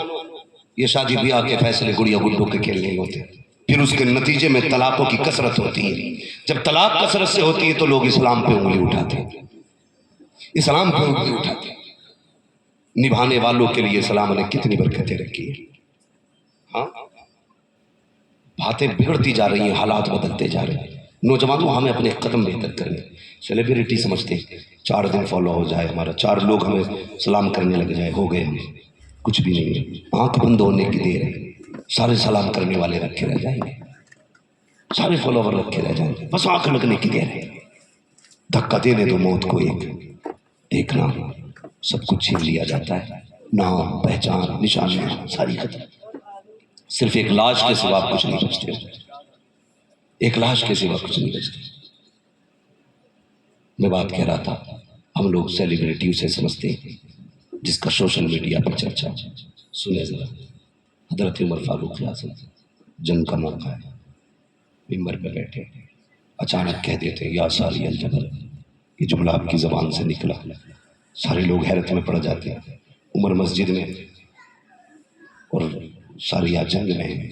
یہ شادی بیاہ کے فیصلے گڑیا گڈوں کے کھیل نہیں ہوتے، پھر اس کے نتیجے میں طلاقوں کی کثرت ہوتی ہے۔ جب طلاق کثرت سے ہوتی ہے تو لوگ اسلام پہ انگلی اٹھاتے ہیں، اسلام پہ انگلی اٹھاتے ہیں۔ نبھانے والوں کے لیے اسلام نے کتنی برکتیں رکھی ہیں۔ ہاں، باتیں بگڑتی جا رہی ہیں، حالات بدلتے جا رہے ہیں۔ نوجوانوں ہمیں اپنے قدم بہتر کرنے، سیلیبریٹی سمجھتے ہیں 4 دن فالو ہو جائے ہمارا، 4 لوگ ہمیں سلام کرنے لگ جائے، ہو گئے ہم، کچھ بھی نہیں ہے۔ آنکھ بند ہونے کی دیر ہے، سارے سلام کرنے والے رکھے رہ جائیں گے، سارے فالوور رکھے رہ جائیں گے، بس آنکھ لگنے کی دیر ہے۔ دھکا دینے دو موت کو ایک، دیکھنا سب کچھ چھین لیا جاتا ہے، نام، پہچان، نشانیاں ساری ختم، صرف ایک لاش کے سوا کچھ نہیں بچتے، ایک لاش کے سوا کچھ نہیں بچتے۔ میں بات کہہ رہا تھا، ہم لوگ سیلیبریٹی اسے سمجھتے ہیں جس کا سوشل میڈیا پر چرچا۔ سنیں ذرا، حضرت عمر فاروق اعظم، جنگ کا موقع ہے، ممبر پہ بیٹھے، اچانک کہہ دیتے یا ساری الجبل، یہ جملہ آپ کی زبان سے نکلا، سارے لوگ حیرت میں پڑ جاتے ہیں۔ عمر مسجد میں اور ساریہ جنگ میں ہیں،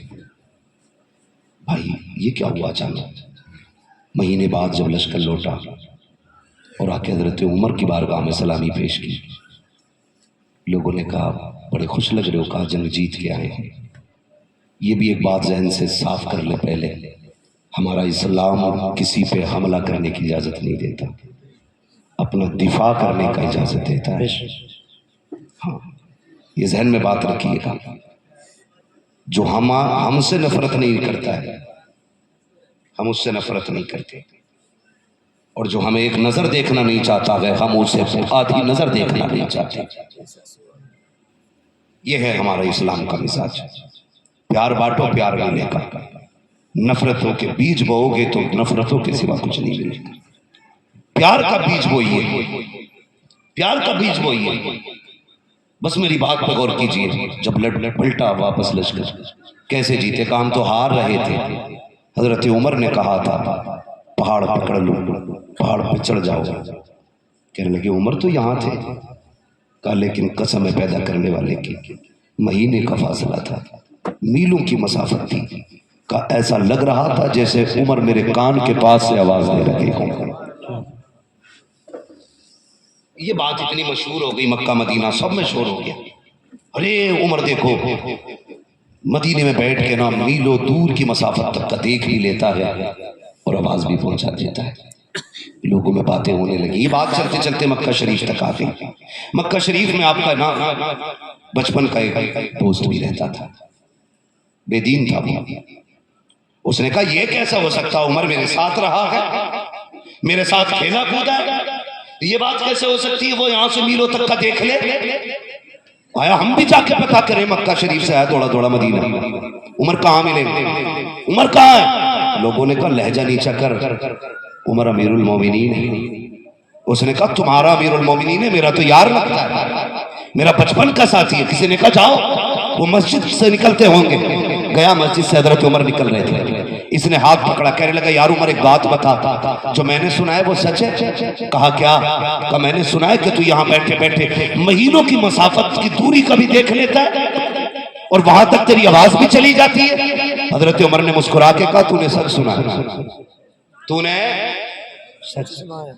بھائی یہ کیا ہوا اچانک؟ مہینے بعد جب لشکر لوٹا اور آ کے حضرت عمر کی بارگاہ میں سلامی پیش کی، لوگوں نے کہا بڑے خوش لگ رہے ہو، کہا جنگ جیت کے آئے ہیں۔ یہ بھی ایک بات ذہن سے صاف کر لے، پہلے ہمارا اسلام کسی پہ حملہ کرنے کی اجازت نہیں دیتا، اپنا دفاع کرنے کا اجازت دیتا ہے۔ ہاں، یہ ذہن میں بات رکھیے گا، جو ہم سے نفرت نہیں کرتا ہے، ہم اس سے نفرت نہیں کرتے، اور جو ہمیں ایک نظر دیکھنا نہیں چاہتا ہے، ہم اسے آدھی نظر دیکھنا نہیں چاہتے۔ یہ ہے ہمارا اسلام کا مزاج، پیار بانٹو پیار ملے گا، نفرتوں کے بیج بو گے تو نفرتوں کے سوا کچھ نہیں ملے گا۔ پیار کا بیج بوئیے، پیار کا بیج بوئیے۔ بس میری بات پہ غور کیجئے، جب پلٹا واپس لشکر کیسے جیتے؟ کام تو ہار رہے تھے۔ حضرت عمر نے کہا تھا پہاڑ پکڑ لو، پہاڑ پہ چڑھ جاؤ۔ کہنے لگے عمر تو یہاں تھے۔ کہا لیکن قسم پیدا کرنے والے کی، مہینے کا فاصلہ تھا، میلوں کی مسافت تھی۔ کہا ایسا لگ رہا تھا جیسے عمر میرے کان کے پاس سے آواز دے رہے ہوں۔ یہ بات اتنی مشہور ہو گئی، مکہ مدینہ سب میں شور ہو گیا، ارے عمر دیکھو مدینے میں بیٹھ کے نا میلوں دور کی مسافت تک کا دیکھ بھی لیتا ہے اور آواز بھی پہنچا دیتا ہے۔ لوگوں میں باتیں ہونے لگی، یہ بات چلتے چلتے مکہ شریف تک آ گئی۔ مکہ شریف میں آپ کا نا بچپن کا ایک دوست بھی رہتا تھا، بے دین تھا وہ۔ اس نے کہا یہ کیسا ہو سکتا، عمر میرے ساتھ رہا ہے، میرے ساتھ کھیلا کودا ہے، یہ بات کیسے ہو سکتی ہے وہ یہاں سے میلوں تک کا دیکھ لے؟ آیا ہم بھی جا کے پتا کریں۔ مکہ شریف سے آیا دوڑا دوڑا مدینہ، عمر کہاں ملے؟ عمر کہاں ہے؟ لوگوں نے کہا لہجہ نیچا کر، عمر امیر المومنین ہے۔ اس نے کہا تمہارا امیر المومنین ہے، میرا تو یار لگتا ہے، میرا بچپن کا ساتھی ہے۔ کسی نے کہا جاؤ، وہ مسجد سے نکلتے ہوں گے۔ گیا مسجد سے، حضرت عمر نکل رہے تھے۔ اس نے ہاتھ پکڑا، کہنے لگا یار عمر ایک بات بتا، جو میں نے سنا ہے وہ سچ ہے؟ کہا کیا؟ کہا میں نے سنا ہے کہ تو یہاں بیٹھے بیٹھے مہینوں کی مسافت کی دوری کبھی دیکھ لیتا ہے اور وہاں تک تیری آواز بھی چلی جاتی ہے۔ حضرت عمر نے مسکرا کے کہا تو نے سچ سنا ہے، تو نے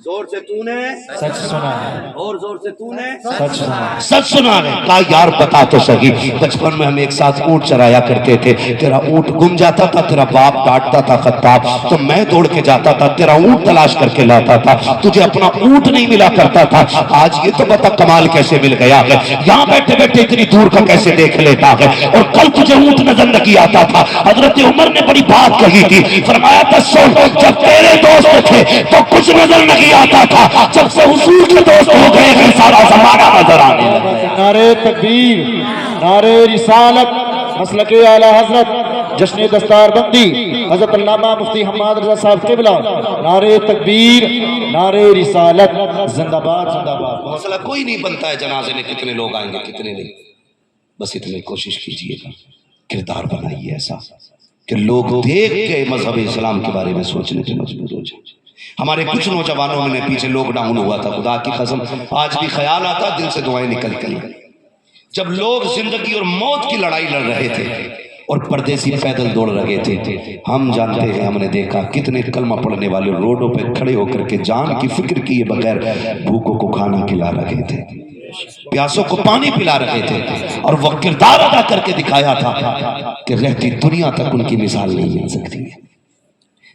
زور سے تو نے سچ سنا ہے، اور زور سے تو نے سچ سنا ہے، سچ سنا ہے۔ کہا یار بتا تو صحیح، بچپن میں ہم ایک ساتھ اونٹ چرایا کرتے تھے، تیرا اونٹ گم جاتا تھا، تیرا باپ ڈانٹتا تھا خطاب، تو میں دوڑ کے جاتا تھا، تیرا اونٹ تلاش کر کے لاتا تھا، تجھے اپنا اونٹ نہیں ملا کرتا تھا۔ آج یہ تو بتا کمال کیسے مل گیا ہے، یہاں بیٹھے بیٹھے اتنی دور کا کیسے دیکھ لیتا ہے، اور کل تجھے اونٹ نظر نہیں آتا تھا۔ حضرت عمر نے بڑی بات کہی تھی، فرمایا تسل جب تیرے دوست تھے تو کچھ نظر نہیں آتا تھا، جب سے حضور کے دوست ہو گئے ہیں سارا زمانہ نظر آنے لگا۔ نعرہ تکبیر، نعرہ رسالت، مسلک اعلی حضرت، جشن دستار بندی حضرت علامہ مفتی حماد رضا صاحب قبلہ، نعرہ تکبیر، نعرہ رسالت، زندہ باد زندہ باد۔ مسئلہ کوئی نہیں بنتا ہے جنازے میں کتنے لوگ آئیں گے کتنے نہیں، بس اتنی کوشش کیجئے گا، کردار بنائیے ایسا کہ لوگ دیکھ کے مذہب اسلام کے بارے میں سوچنے پہ مجبور ہو جائیں۔ ہمارے کچھ نوجوانوں نے پیچھے لاک ڈاؤن ہوا تھا، خدا کی قسم آج بھی خیال آتا دل سے دعائیں نکل گئی، جب لوگ زندگی اور موت کی لڑائی لڑ رہے تھے اور پردیسی پیدل دوڑ رہے تھے۔ ہم جانتے ہیں، ہم نے دیکھا کتنے کلمہ پڑھنے والے روڈوں پہ کھڑے ہو کر کے جان کی فکر کیے بغیر بھوکوں کو کھانا کھلا رہے تھے، پیاسوں کو پانی پلا رہے تھے، اور وہ کردار ادا کر کے دکھایا تھا کہ رہتی دنیا تک ان کی مثال نہیں مل سکتی ہے۔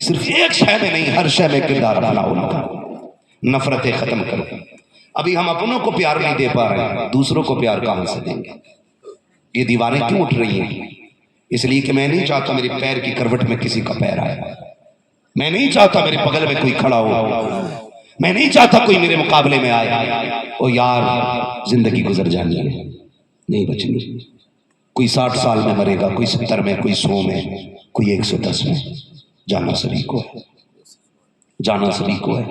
صرف ایک شے میں نہیں، ہر شے میں کردار بناؤ ان کا، نفرتیں ختم کرو۔ ابھی ہم اپنوں کو پیار نہیں دے پا رہے ہیں، دوسروں کو پیار کہاں سے دیں گے؟ یہ دیواریں کیوں اٹھ رہی ہیں؟ اس لیے کہ میں نہیں چاہتا میری پیر کی کروٹ میں کسی کا پیر آئے، میں نہیں چاہتا میرے بغل میں کوئی کھڑا ہو، میں نہیں چاہتا کوئی میرے مقابلے میں آئے۔ او یار زندگی گزر جانی ہے، نہیں بچنی۔ کوئی 60 سال میں مرے گا، کوئی 70 میں، کوئی 100 میں، کوئی 110 میں، جانا سبھی کو ہے، جانا سبھی کو ہے۔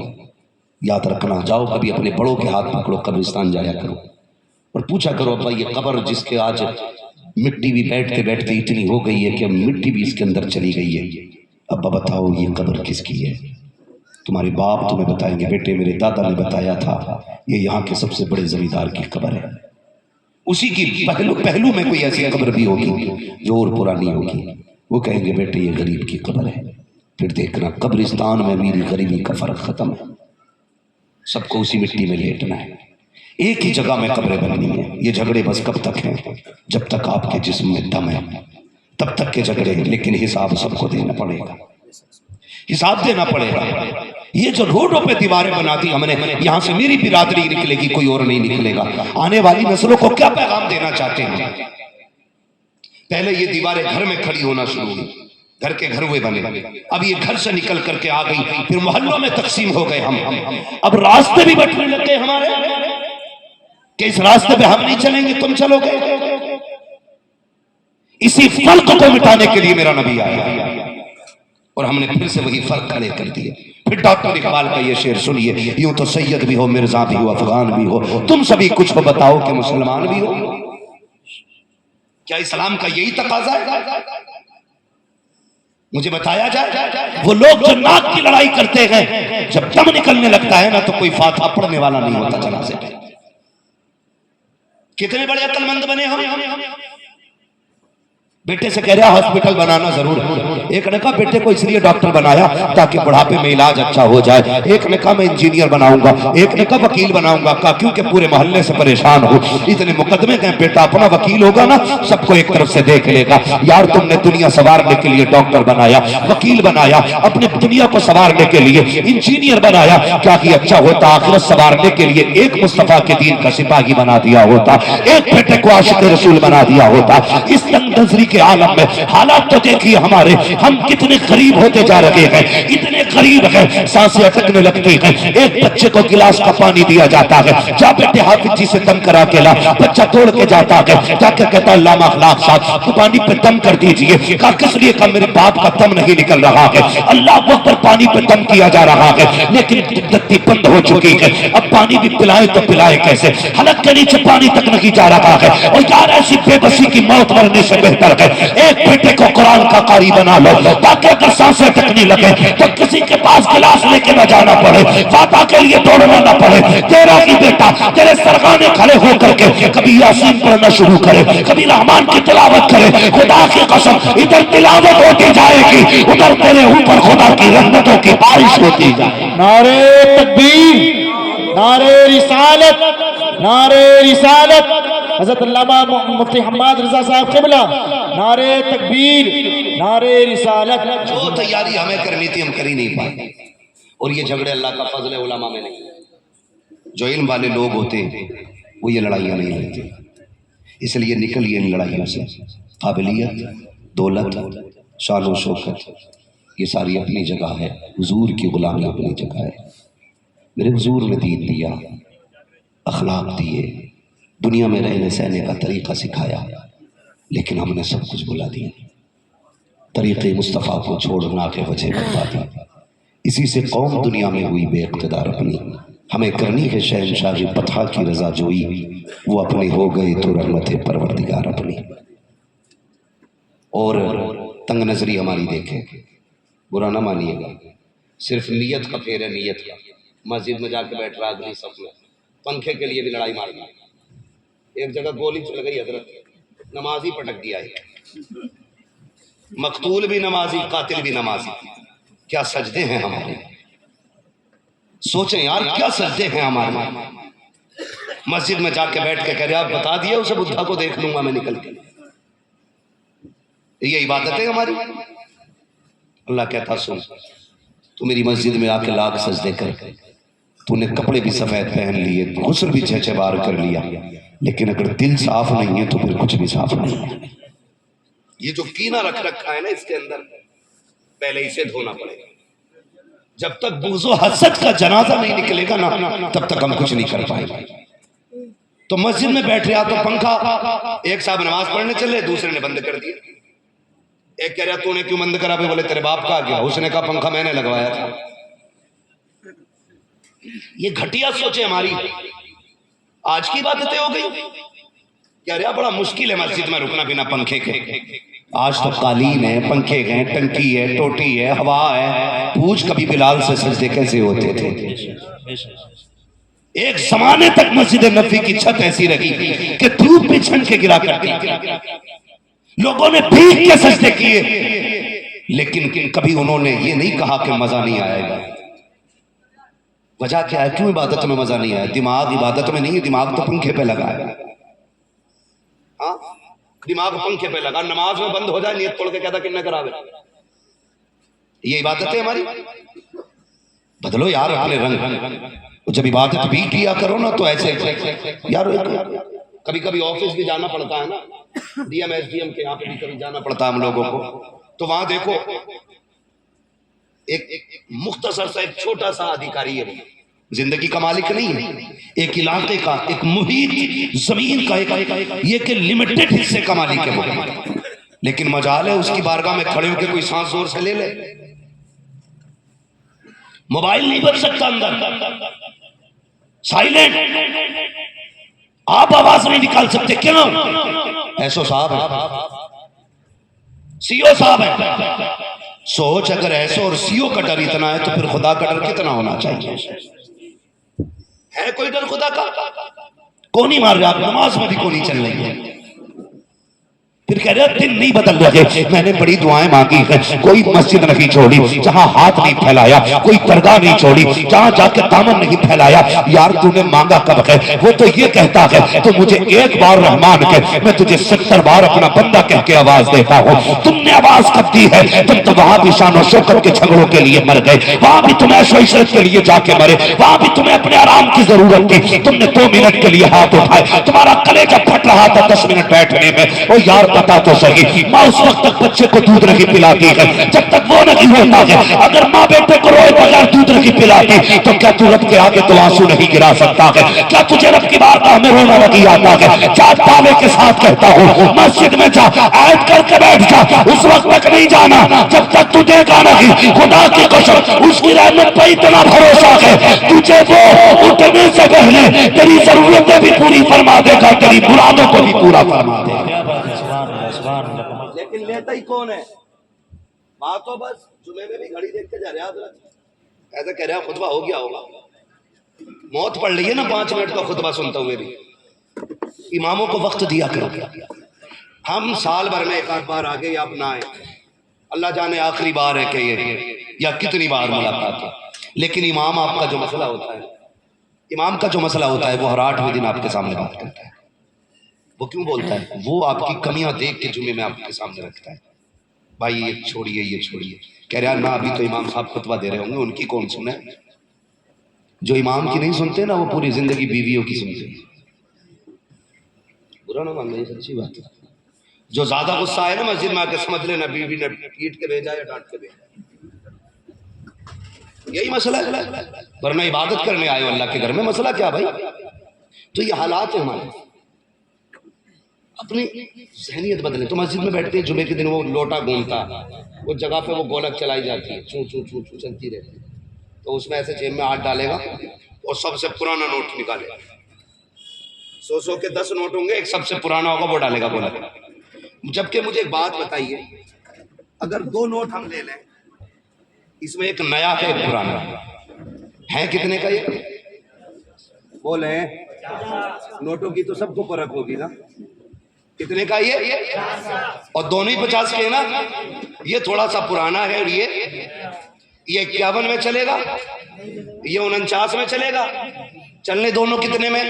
یاد رکھنا، جاؤ کبھی اپنے بڑوں کے ہاتھ پکڑو، قبرستان جایا کرو اور پوچھا کرو ابا یہ قبر جس کے آج مٹی بھی بیٹھتے بیٹھتے اتنی ہو گئی ہے کہ مٹی بھی اس کے اندر چلی گئی ہے، ابا بتاؤ یہ قبر کس کی ہے؟ تمہارے باپ تمہیں بتائیں گے بیٹے میرے دادا نے بتایا تھا یہ یہاں کے سب سے بڑے زمیندار کی قبر ہے۔ اسی کی پہلو میں کوئی ایسی قبر بھی ہوگی جو اور پرانی ہوگی، وہ کہیں گے بیٹے یہ غریب کی قبر ہے۔ پھر دیکھنا قبرستان میں میری غریبی کا فرق ختم ہے، سب کو اسی مٹی میں لیٹنا ہے، ایک ہی جگہ میں قبریں بننی ہیں۔ یہ جھگڑے بس کب تک ہیں؟ جب تک آپ کے جسم میں دم ہے تب تک کے جھگڑے، لیکن حساب سب کو دینا پڑے گا، حساب دینا پڑے گا۔ یہ جو روڈوں پہ دیواریں بنا دی ہم نے، یہاں سے میری برادری نکلے گی، کوئی اور نہیں نکلے گا۔ آنے والی نسلوں کو کیا پیغام دینا چاہتے ہیں؟ پہلے یہ دیواریں گھر میں کھڑی ہونا شروع ہوئی، گھر کے گھر ہوئے بنے، اب یہ گھر سے نکل کر کے آ گئی، پھر محلوں میں تقسیم ہو گئے ہم، اب راستے بھی بٹنے لگے ہمارے کہ اس راستے پہ ہم نہیں چلیں گے تم چلو گے۔ اسی فرق کو مٹانے کے لیے میرا نبی آیا اور ہم نے پھر سے وہی فرق کھڑے کر دیے۔ پھر ڈاکٹر اقبال کا یہ شعر سنیے، یوں تو سید بھی ہو، مرزا بھی ہو، افغان بھی ہو، تم سبھی کچھ کو بتاؤ کہ مسلمان بھی ہو۔ کیا اسلام کا یہی تقاضا ہے؟ مجھے بتایا جائے وہ لوگ جو ناک کی لڑائی کرتے ہیں، جب دم نکلنے لگتا ہے نا تو کوئی فاتحہ پڑھنے والا نہیں ہوتا جنازے پہ۔ کتنے بڑے عقل مند بنے ہم۔ بیٹے سے کہہ رہا ہاسپٹل بنانا ضرور ہے۔ ایک نے کہا بیٹے کو اس لیے ڈاکٹر بنایا تاکہ بڑھاپے میں علاج اچھا ہو جائے، ایک نے کہا میں انجینئر بناؤں گا، ایک نے کہا وکیل بناؤں گا، کہا کیونکہ پورے محلے سے پریشان ہو، اتنے مقدمے گئے، بیٹا اپنا وکیل ہوگا نا سب کو ایک طرف سے دیکھ لے گا۔ یار تم نے دنیا سنوارنے کے لیے ڈاکٹر بنایا، وکیل بنایا، اپنی دنیا کو سنوارنے کے لیے انجینئر بنایا، کیا کہ اچھا ہوتا آخرت سنوارنے کے لیے ایک مصطفیٰ کے دین کا سپاہی بنا دیا ہوتا، ایک بیٹے کو عاشق رسول بنا دیا ہوتا۔ اس تنگ نظری کے عالم میں حالات تو دیکھیے ہمارے، ہم کتنے قریب ہوتے جا رہے ہیں، اتنے قریب ہیں سانسیں اٹکنے لگتی ہیں۔ ایک بچے کو گلاس کا پانی دیا جاتا ہے، جا بیٹے حافظ جی سے دم کرا کے لا، بچہ توڑ کے جاتا ہے، جا کے کہتا ہے علامہ اخلاق صاحب تو پانی پہ دم کر دیجئے، کہا کس لیے؟ کہا میرے باپ کا دم نہیں نکل رہا ہے۔ اللہ اکبر، پانی پہ دم کیا جا رہا ہے لیکن دتی بند ہو چکی ہے، اب پانی بھی پلائے تو پلائے کیسے؟ حلق کے نیچے پانی تک نہیں جا رہا ہے، اور یار ایسی بے بسی کی موت مرنے سے بہتر ہے ایک بیٹے کو قرآن کا قاری بنا لو تاکہ اگر سانسیں ٹکنے لگے تو کسی کے پاس گلاس لے کے نہ جانا پڑے، فاتحہ کے لیے دوڑنا نہ پڑے، تیرا ہی بیٹا تیرے سرغانے کھڑے ہو کر کے کبھی یاسین پڑھنا شروع کرے، کبھی رحمان کی تلاوت کرے، خدا کی قسم ادھر تلاوت ہوتی جائے گی ادھر تیرے اوپر خدا کی رحمتوں کی بارش ہوتی جائے۔ نعرے تکبیر، نعرے رسالت، نعرے رسالت، حضرت علامہ مفتی حماد رضا صاحب قبلہ، نعرے تکبیر، نعرے رسالت۔ جو تیاری ہمیں کرنی تھی ہم کر ہی نہیں پائے، اور یہ جھگڑے اللہ کا فضل ہے علماء میں نہیں۔ جو علم والے لوگ ہوتے ہیں وہ یہ لڑائیاں نہیں لیتے، اس لیے نکلیے ان لڑائیوں سے۔ قابلیت، دولت، شان و شوکت یہ ساری اپنی جگہ ہے، حضور کی غلامی اپنی جگہ ہے۔ میرے حضور نے دین دیا، اخلاق دیے، دنیا میں رہنے سہنے کا طریقہ سکھایا، لیکن ہم نے سب کچھ بھلا دیا، طریقے مصطفیٰ کو چھوڑنا کے وجہ بتا دیا۔ اسی سے قوم دنیا میں ہوئی بے اقتدار اپنی، ہمیں کرنی ہے شہنشاہی فتح کی رضا جوئی، وہ اپنے ہو گئے تو رحمت پروردگار اپنی۔ اور تنگ نظری ہماری دیکھیں، برا نہ مانیے گا، صرف نیت کا پھیر ہے، نیت کا۔ مسجد میں جا کے بیٹھ رہا اگلی صف میں، پنکھے کے لیے بھی لڑائی مارنا، ایک جگہ گولی چل گئی حضرت، نمازی پٹک دیا ہے، مقتول بھی نمازی قاتل بھی نمازی۔ کیا سجدے ہیں ہمارے، سوچیں یار کیا سجدے ہیں ہمارے۔ مسجد میں جا کے بیٹھ کے کہہ رہے آپ بتا دیے اسے بدھا کو دیکھ لوں گا میں نکل کے، یہ عبادت ہے ہماری۔ اللہ کہتا سن تو میری مسجد میں آ کے لاکھ سجدے کر، تو نے کپڑے بھی سفید پہن لیے، غسل بھی چھ بار کر لیا، لیکن اگر دل صاف نہیں ہے تو پھر کچھ بھی صاف نہیں ہے۔ یہ جو کینہ رکھ رکھا ہے نا اس کے اندر، پہلے اسے دھونا پڑے گا۔ جب تک بغض و حسد کا جنازہ نہیں نکلے گا نا تب تک ہم کچھ نہیں کر پائیں گے۔ تو مسجد میں بیٹھ رہا تو پنکھا، ایک صاحب نماز پڑھنے چلے، دوسرے نے بند کر دیا۔ ایک کہہ رہا تو نے کیوں بند کرا؟ بولے تیرے باپ کا گیا، اس نے کہا پنکھا میں نے لگوایا تھا۔ یہ گھٹیا سوچے ہماری آج کی باتیں ہو گئی۔ کہہ رہا بڑا مشکل ہے مسجد میں رکنا بنا پنکھے کے، آج تو قالین ہے، پنکھے ہیں، ٹنکی ہے، ٹوٹی ہے، ہوا ہے۔ پوچھ کبھی بلال سے سجدے کیسے ہوتے تھے۔ ایک زمانے تک مسجد نبوی کی چھت ایسی رہی کہ دھوپ بھی چھن کے گرا کرتی، لوگوں نے بھیگ کے سجدے کیے، لیکن کبھی انہوں نے یہ نہیں کہا کہ مزہ نہیں آئے گا۔ وجہ کیا ہے؟ کیوں عبادت میں مزہ نہیں آیا؟ دماغ عبادت میں نہیں ہے، دماغ تو پنکھے پہ لگا ہے۔ ہاں دماغ پنکھے پہ لگا، نماز میں بند ہو جائے نیت توڑ کے کہتا کہ نہ کراوے۔ یہ عبادت ہے ہماری؟ بدلو یار اپنے رنگ، جب عبادت بھی کیا کرو نا تو ایسے یار۔ کبھی کبھی آفس بھی جانا پڑتا ہے نا، D M S D M کے یہاں پہ بھی کبھی جانا پڑتا ہے ہم لوگوں کو، تو وہاں دیکھو ایک مختصر سا ایک چھوٹا سا ادھیکاری ہے، زندگی کا مالک نہیں ہے، ایک علاقے کا، ایک محیط زمین کا، یہ کہ لمیٹڈ حصے کا مالک ہے۔ لیکن مجال ہے اس کی بارگاہ میں کھڑے ہو کے کوئی سانس زور سے لے لے. موبائل نہیں بچ سکتا اندر، سائلنٹ، آپ آواز نہیں نکال سکتے. کیوں؟ ایسو صاحب ہے، سی او صاحب ہے. سوچ اگر ایسو اور سی او کا ڈر اتنا ہے تو پھر خدا کا ڈر کتنا ہونا چاہیے؟ ہے کوئی ڈر خدا کا؟ کون نہیں مار رہا، آپ نماز میں بھی کون نہیں چل رہی ہے. پھر کہہ رہے دن نہیں بدل رہے، میں نے بڑی دعائیں مانگی ہیں، کوئی مسجد نہیں چھوڑی جہاں ہاتھ نہیں پھیلایا، کوئی درگاہ نہیں چھوڑی جہاں جا کے دامن نہیں پھیلایا. یار تو نے مانگا کب ہے؟ وہ تو یہ کہتا ہے تو مجھے ایک بار رحمان کے میں تجھے 70 بار اپنا بندہ کہہ کے آواز دیتا ہوں. تم نے آواز کب دی ہے؟ تم تو وہاں بھی شان و شوکت کے جھگڑوں کے لیے مر گئے، وہاں بھی تم عیش و عشرت کے لیے جا کے مرے، وہاں بھی تمہیں اپنے آرام کی ضرورت تھی، تم نے 2 منٹ کے لیے ہاتھ اٹھائے، تمہارا کلیجہ پھٹ رہا تھا 10 منٹ بیٹھنے میں. او یار بتا تو صحیح، ماں اس وقت تک بچے کو دودھ نہیں پلاتی ہے جب تک وہ نہیں ہوتا ہے. اگر ماں بیٹے کو روئے بغیر دودھ نہیں پلاتی تو کیا تو رب کے آگے تو آنسو نہیں گرا سکتا ہے؟ کیا تجھے رب کی بارگاہ میں رونا نہیں آتا ہے؟ جا دعوے کے ساتھ کہتا ہوں مسجد میں جا، عہد کر کے بیٹھ جا، اس وقت تک نہیں جانا جب تک تو دیکھا نہیں. خدا کی قسم اس کی رحمت پہ اتنا بھروسہ ہے تجھے وہ اٹھنے سے پہلے تیری ضرورتیں بھی پوری فرما دے گا، تیری مرادوں کو بھی پورا فرما دے گا. لیکن لیتا ہی کون ہے؟ بات تو بس جمعے میں بھی گھڑی دیکھ کے جا رہے حضرت، ایسا کہہ رہا خطبہ ہو گیا ہوگا. موت پڑ رہی ہے نا 5 منٹ کا خطبہ سنتا ہوئے بھی. اماموں کو وقت دیا کرو. ہم سال بھر میں ایک آدھ بار آگے یا اپنا آئے، اللہ جانے آخری بار ہے کہ یہ یا کتنی بار ملاقات ہو. لیکن امام آپ کا جو مسئلہ ہوتا ہے، امام کا جو مسئلہ ہوتا ہے وہ ہر 8ویں دن آپ کے سامنے بات کرتا ہے. وہ کیوں بولتا ہے؟ وہ آپ کی کمیاں دیکھ کے جمعے میں آپ کے سامنے رکھتا ہے. بھائی یہ چھوڑیے یہ چھوڑیے. کہہ رہا نا ابھی تو امام صاحب خطبہ دے رہے ہوں گے، ان کی کون سنے؟ جو امام کی نہیں سنتے نا وہ پوری زندگی بیویوں کی سنتے ہیں. برا نہ ماننا، یہ سچی بات ہے. جو زیادہ غصہ آئے نا مسجد میں آ کے سمجھ لینا بیوی نے پیٹ کے بھیجا یا ڈانٹ کے بھیجا. یہی مسئلہ ہے. ورنہ عبادت کرنے آئے ہو اللہ کے گھر میں، مسئلہ کیا بھائی؟ تو یہ حالات ہیں ہمارے. اپنی ذہنیت بدلے. تو مسجد میں بیٹھتے ہیں جمعے کے دن وہ لوٹا گھومتا، وہ جگہ پہ وہ گولک چلائی جاتی ہے، چوں چوں چوں چوں چلتی رہتی ہے. تو اس میں ایسے جیب میں ہاتھ ڈالے گا اور سب سے پرانا نوٹ نکالے گا. 100 کے 10 نوٹ ہوں گے، ایک سب سے پرانا ہوگا وہ ڈالے گا گولک. جبکہ مجھے ایک بات بتائیے، اگر 2 نوٹ ہم لے لیں، اس میں ایک نیا ہے ایک پرانا ہے، کتنے کا یہ؟ بولیں. نوٹوں کی تو سب کو فرق ہوگی نا. کتنے کا یہ؟ اور دونوں ہی 50 کے نا. یہ تھوڑا سا پرانا ہے اور یہ 51 میں چلے گا، یہ 49 میں چلے گا. چلنے دونوں کتنے میں؟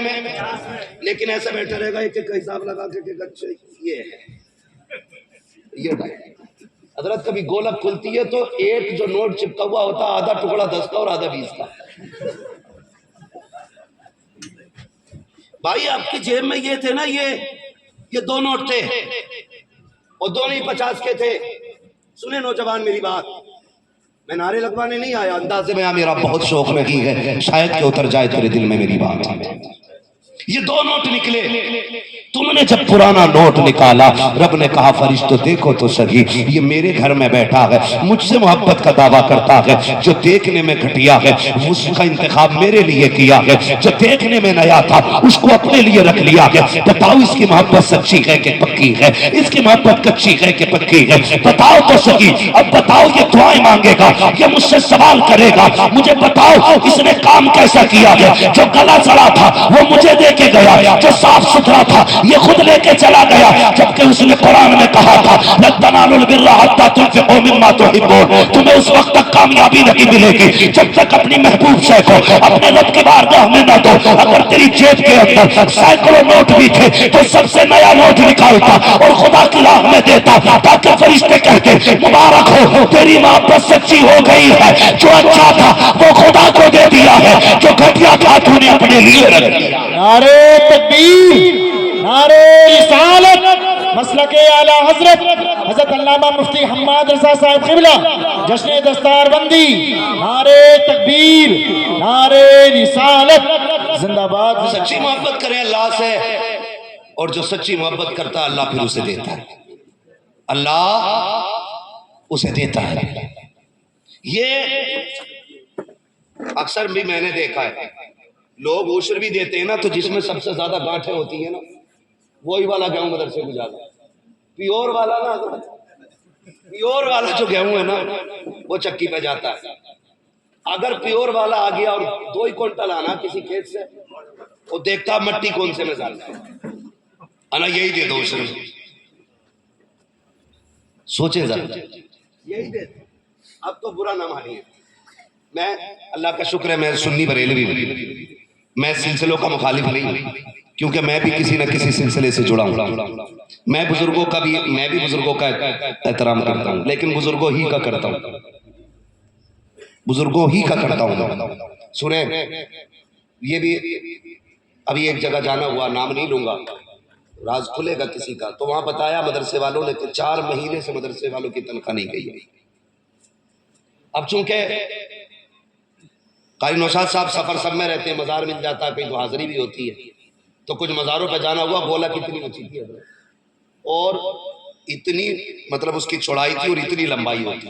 لیکن ایسا بیٹھا رہے گا ایک ایک حساب لگا کے کہ اچھا یہ ہے یہ. حضرت کبھی گولک کھلتی ہے تو ایک جو نوٹ چپکا ہوا ہوتا آدھا ٹکڑا 10 کا اور آدھا 20 کا. بھائی آپ کی جیب میں یہ تھے نا، یہ 2 نوٹ تھے اور دونوں ہی 50 کے تھے. سنیں نوجوان میری بات، میں نعرے لگوانے نہیں آیا، اندازے میں میرا بہت شوق نہیں ہے، شاید کہ اتر جائے تیرے دل میں میری بات. یہ 2 نوٹ نکلے. تم نے جب پرانا نوٹ نکالا، رب نے کہا فرشتوں دیکھو تو صحیح، یہ میرے گھر میں بیٹھا ہے، مجھ سے محبت کا دعویٰ کرتا ہے. جو دیکھنے میں گھٹیا ہے اس کا انتخاب میرے لیے کیا ہے، جو دیکھنے میں نیا تھا اس کو اپنے لیے رکھ لیا ہے. بتاؤ اس کی محبت سچی ہے کہ پکی ہے؟ اس کی محبت کچی ہے کہ پکی ہے؟ بتاؤ تو صحیح. اب بتاؤ یہ دعائیں مانگے گا، یہ مجھ سے سوال کرے گا، مجھے بتاؤ اس نے کام کیسا کیا ہے؟ جو گلا سڑا تھا وہ مجھے دے کے گیا، جو صاف ستھرا تھا یہ خود لے کے چلا گیا. جبکہ اس نے قرآن میں کہا تھا لن تنالوا البر حتى تنفقوا مما تحبون. تمہیں اس وقت تک کامیابی نہیں ملے گی جب تک اپنی محبوب شے کو اپنے رب کی بارگاہ میں نہ دو. اگر تیری جیب کے اندر سینکڑوں نوٹ بھی تھے تو سب سے نیا نوٹ نکالتا اور خدا کی راہ میں دیتا تاکہ فرشتے کہتے مبارک ہو تیری محبت سچی ہو گئی ہے، جو اچھا تھا وہ خدا کو دے دیا ہے، جو گھٹیا تھا تو نے اپنے لیے رکھ لیا. نعرے تکبیر، نعرے رسالت، مسلک اعلی حضرت حضرت علامہ مفتی حماد رضا صاحب قبلہ، جشن دستار بندی. نعرے تکبیر، نعرے رسالت، زندہ باد. سچی محبت کریں اللہ سے، اور جو سچی محبت کرتا ہے اللہ پھر اسے دیتا ہے. اللہ اسے دیتا ہے. یہ اکثر بھی میں نے دیکھا ہے، لوگ عشر بھی دیتے ہیں نا تو جس میں سب سے زیادہ گانٹھیں ہوتی ہیں نا وہی والا گیہوں مدرسے کو جاتا ہے. پیور والا نا، پیور والا جو گیہوں ہے نا وہ چکی پہ جاتا ہے. اگر پیور والا آ گیا اور 2 کوئنٹل آنا کسی کھیت سے، وہ دیکھتا مٹی کون سے میں ڈالتا ہے، انا یہی دے دو عشر. سوچے ذرا، یہی دے دو. اب تو برا نہ مانیے، میں اللہ کا شکر ہے میں سنی بریلوی ہوں، میں سلسلوں کا مخالف نہیں ہوں، کیونکہ میں بھی کسی نہ کسی سلسلے سے جڑا ہوں. میں بھی بزرگوں کا احترام کرتا ہوں، لیکن بزرگوں ہی کا کرتا ہوں، بزرگوں ہی کا کرتا ہوں. سنیں، یہ بھی ابھی ایک جگہ جانا ہوا، نام نہیں لوں گا، راز کھلے گا کسی کا، تو وہاں بتایا مدرسے والوں نے کہ 4 مہینے سے مدرسے والوں کی تنخواہ نہیں گئی. اب چونکہ قاری نوشاد صاحب سفر سب میں رہتے ہیں، مزار مل جاتا ہے، کہیں تو حاضری بھی ہوتی ہے، تو کچھ مزاروں پہ جانا ہوا. بولا کتنی اونچی تھی اور اتنی مطلب اس کی چوڑائی تھی اور اتنی لمبائی ہوتی،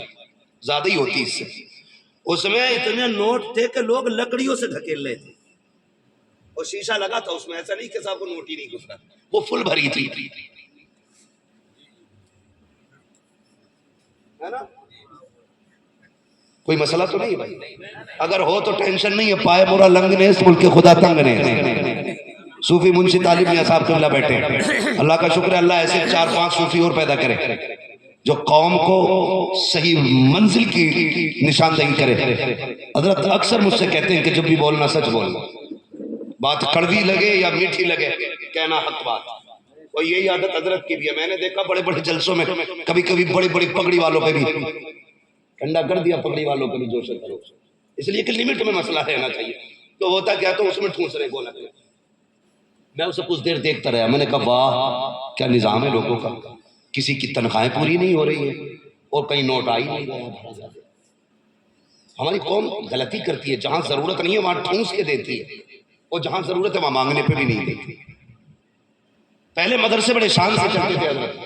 زیادہ ہی ہوتی اس سے. اس میں اتنے نوٹ تھے کہ لوگ لکڑیوں سے دھکیل رہے تھے، اور شیشہ لگا تھا اس میں، ایسا نہیں کہ صاحب کو نوٹ ہی نہیں گزرا، وہ فل بھری تھی، ہے نا. کوئی مسئلہ تو نہیں بھائی؟ اگر ہو تو ٹینشن نہیں ہے. پائے مرا لنگ نے اس ملک خدا تنگ نے. صوفی منشی طالب میاں صاحب قبلہ بیٹھے، اللہ کا شکر ہے، اللہ ایسے 4-5 صوفی اور پیدا کرے جو قوم کو صحیح منزل کی نشاندہی کرے. حضرت اکثر مجھ سے کہتے ہیں کہ جب بھی بولنا سچ بولنا، بات کڑوی لگے یا میٹھی لگے کہنا حق بات. اور یہی عادت حضرت کی بھی ہے. میں نے دیکھا بڑے بڑے جلسوں میں کبھی کبھی بڑی بڑی پگڑی والوں پہ بھی ٹھنڈا کر دیا، پگڑی والوں کو بھی جوش کرو، اس لیے کہ لمٹ میں مسئلہ رہنا چاہیے. تو ہوتا کیا تو اس میں ٹھونس رہے گولا. میں اسے کچھ دیر دیکھتا رہا، میں نے کہا واہ کیا نظام ہے لوگوں کا. کسی کی تنخواہیں پوری نہیں ہو رہی ہے اور کہیں نوٹ آئی نہیں رہا. ہماری قوم غلطی کرتی ہے، جہاں ضرورت نہیں ہے وہاں ٹھونس کے دیتی ہے، اور جہاں ضرورت ہے وہاں مانگنے پہ بھی نہیں دیتی. پہلے مدرسے بڑے شان سے چلتے تھے حضرت.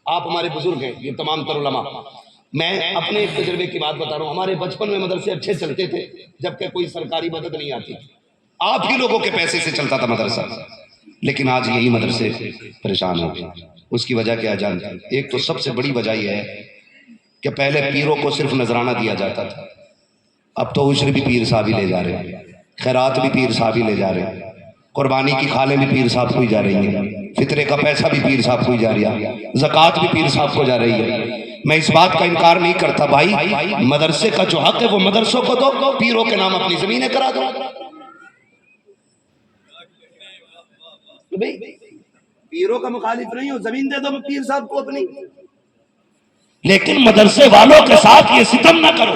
آپ ہمارے بزرگ ہیں، یہ تمام تر علماء. میں اپنے ایک تجربے کی بات بتا رہا ہوں. ہمارے بچپن میں مدرسے اچھے چلتے تھے جبکہ کوئی سرکاری مدد نہیں آتی تھی، آپ ہی لوگوں کے پیسے سے چلتا تھا مدرسہ. لیکن آج یہی مدرسے پریشان ہو گئے. اس کی وجہ کیا جانتے ہیں؟ ایک تو سب سے بڑی وجہ یہ ہے کہ پہلے پیروں کو صرف نذرانہ دیا جاتا تھا، اب تو عشر بھی پیر صاحب ہی لے جا رہے ہیں، خیرات بھی پیر صاحب ہی لے جا رہے ہیں، قربانی کی کھالیں بھی پیر صاحب کو ہی جا رہی ہیں، فطرے کا پیسہ بھی پیر صاحب کو ہی جا رہا ہے، زکوٰۃ بھی پیر صاحب کو جا رہی ہے. میں اس بات کا انکار نہیں کرتا بھائی، مدرسے کا جو حق ہے وہ مدرسوں کو دو، پیروں کے نام اپنی زمینیں کرا دو. پیروں کا مخالف نہیں ہو، زمین دے دو پیر صاحب کو اپنی، لیکن مدرسے والوں کے ساتھ یہ ستم نہ کرو.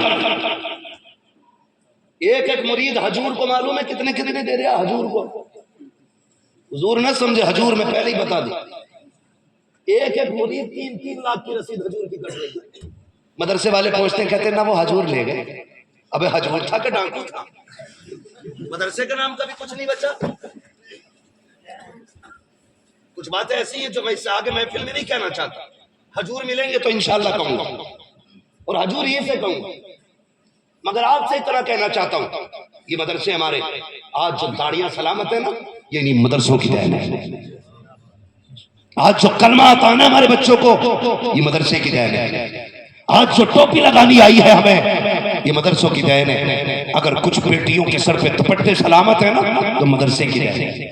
ایک ایک مرید حجور کو معلوم ہے کتنے کتنے دے رہا حجور کو. حضور نہ سمجھے، حجور میں پہلے ہی بتا دیں، ایک ایک مرید 3-3 لاکھ کی رسید حجور کی کٹ رہی ہے. مدرسے والے پوچھتے ہیں، کہتے ہیں نہ وہ حجور لے گئے. ابے حجور تھا کہ ڈاکو تھا؟ مدرسے کا نام کا بھی کچھ نہیں بچا. کچھ باتیں ایسی ہیں جو میں اس سے آگے محفل میں نہیں کہنا چاہتا. حجور ملیں گے تو انشاءاللہ کہوں گا، اور حجور یہ سے کہوں گا. مگر آپ سے اتنا کہنا چاہتا ہوں، یہ مدرسے ہمارے آج جو داڑیاں سلامت ہیں نا، یہ نہیں مدرسوں کی دین ہے. آج جو کلمہ آتا ہے نا ہمارے بچوں کو، یہ مدرسے کی دین ہے. آج جو ٹوپی لگانی آئی ہے ہمیں، یہ مدرسوں کی دین ہے. اگر کچھ بیٹیوں کے سر پہ دوپٹے سلامت ہیں نا تو مدرسے کی دین ہے.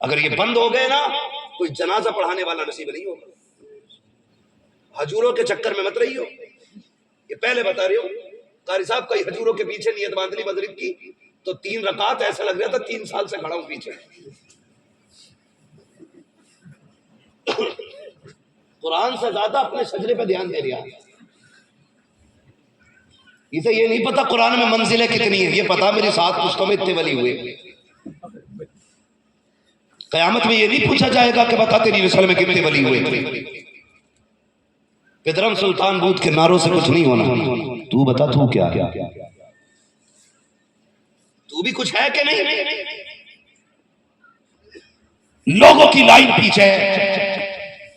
اگر یہ بند ہو گئے نا کوئی جنازہ پڑھانے والا نصیب نہیں ہوگا. حجوروں کے چکر میں مت رہی ہو. یہ پہلے بتا رہی ہو، قاری صاحب کئی حجوروں کے پیچھے نیت باندھ لی مغرب کی تو 3 رکعت ایسا لگ رہا تھا 3 سال سے کھڑا ہوں پیچھے. قرآن سے زیادہ اپنے سجدے پہ دھیان دے رہا. اسے یہ نہیں پتا قرآن میں منزلیں کتنی ہیں، یہ پتا میری 7 پشتوں میں اتنے ولی ہوئے. قیامت میں یہ نہیں پوچھا جائے گا کہ بتا تیری نسل میں کتنے ولی ہوئے. پدرم سلطان بود کے نعروں سے کچھ نہیں ہونا. تو بتا تو کیا ہے، تو بھی کچھ ہے کہ نہیں. لوگوں کی لائن پیچھے ہے،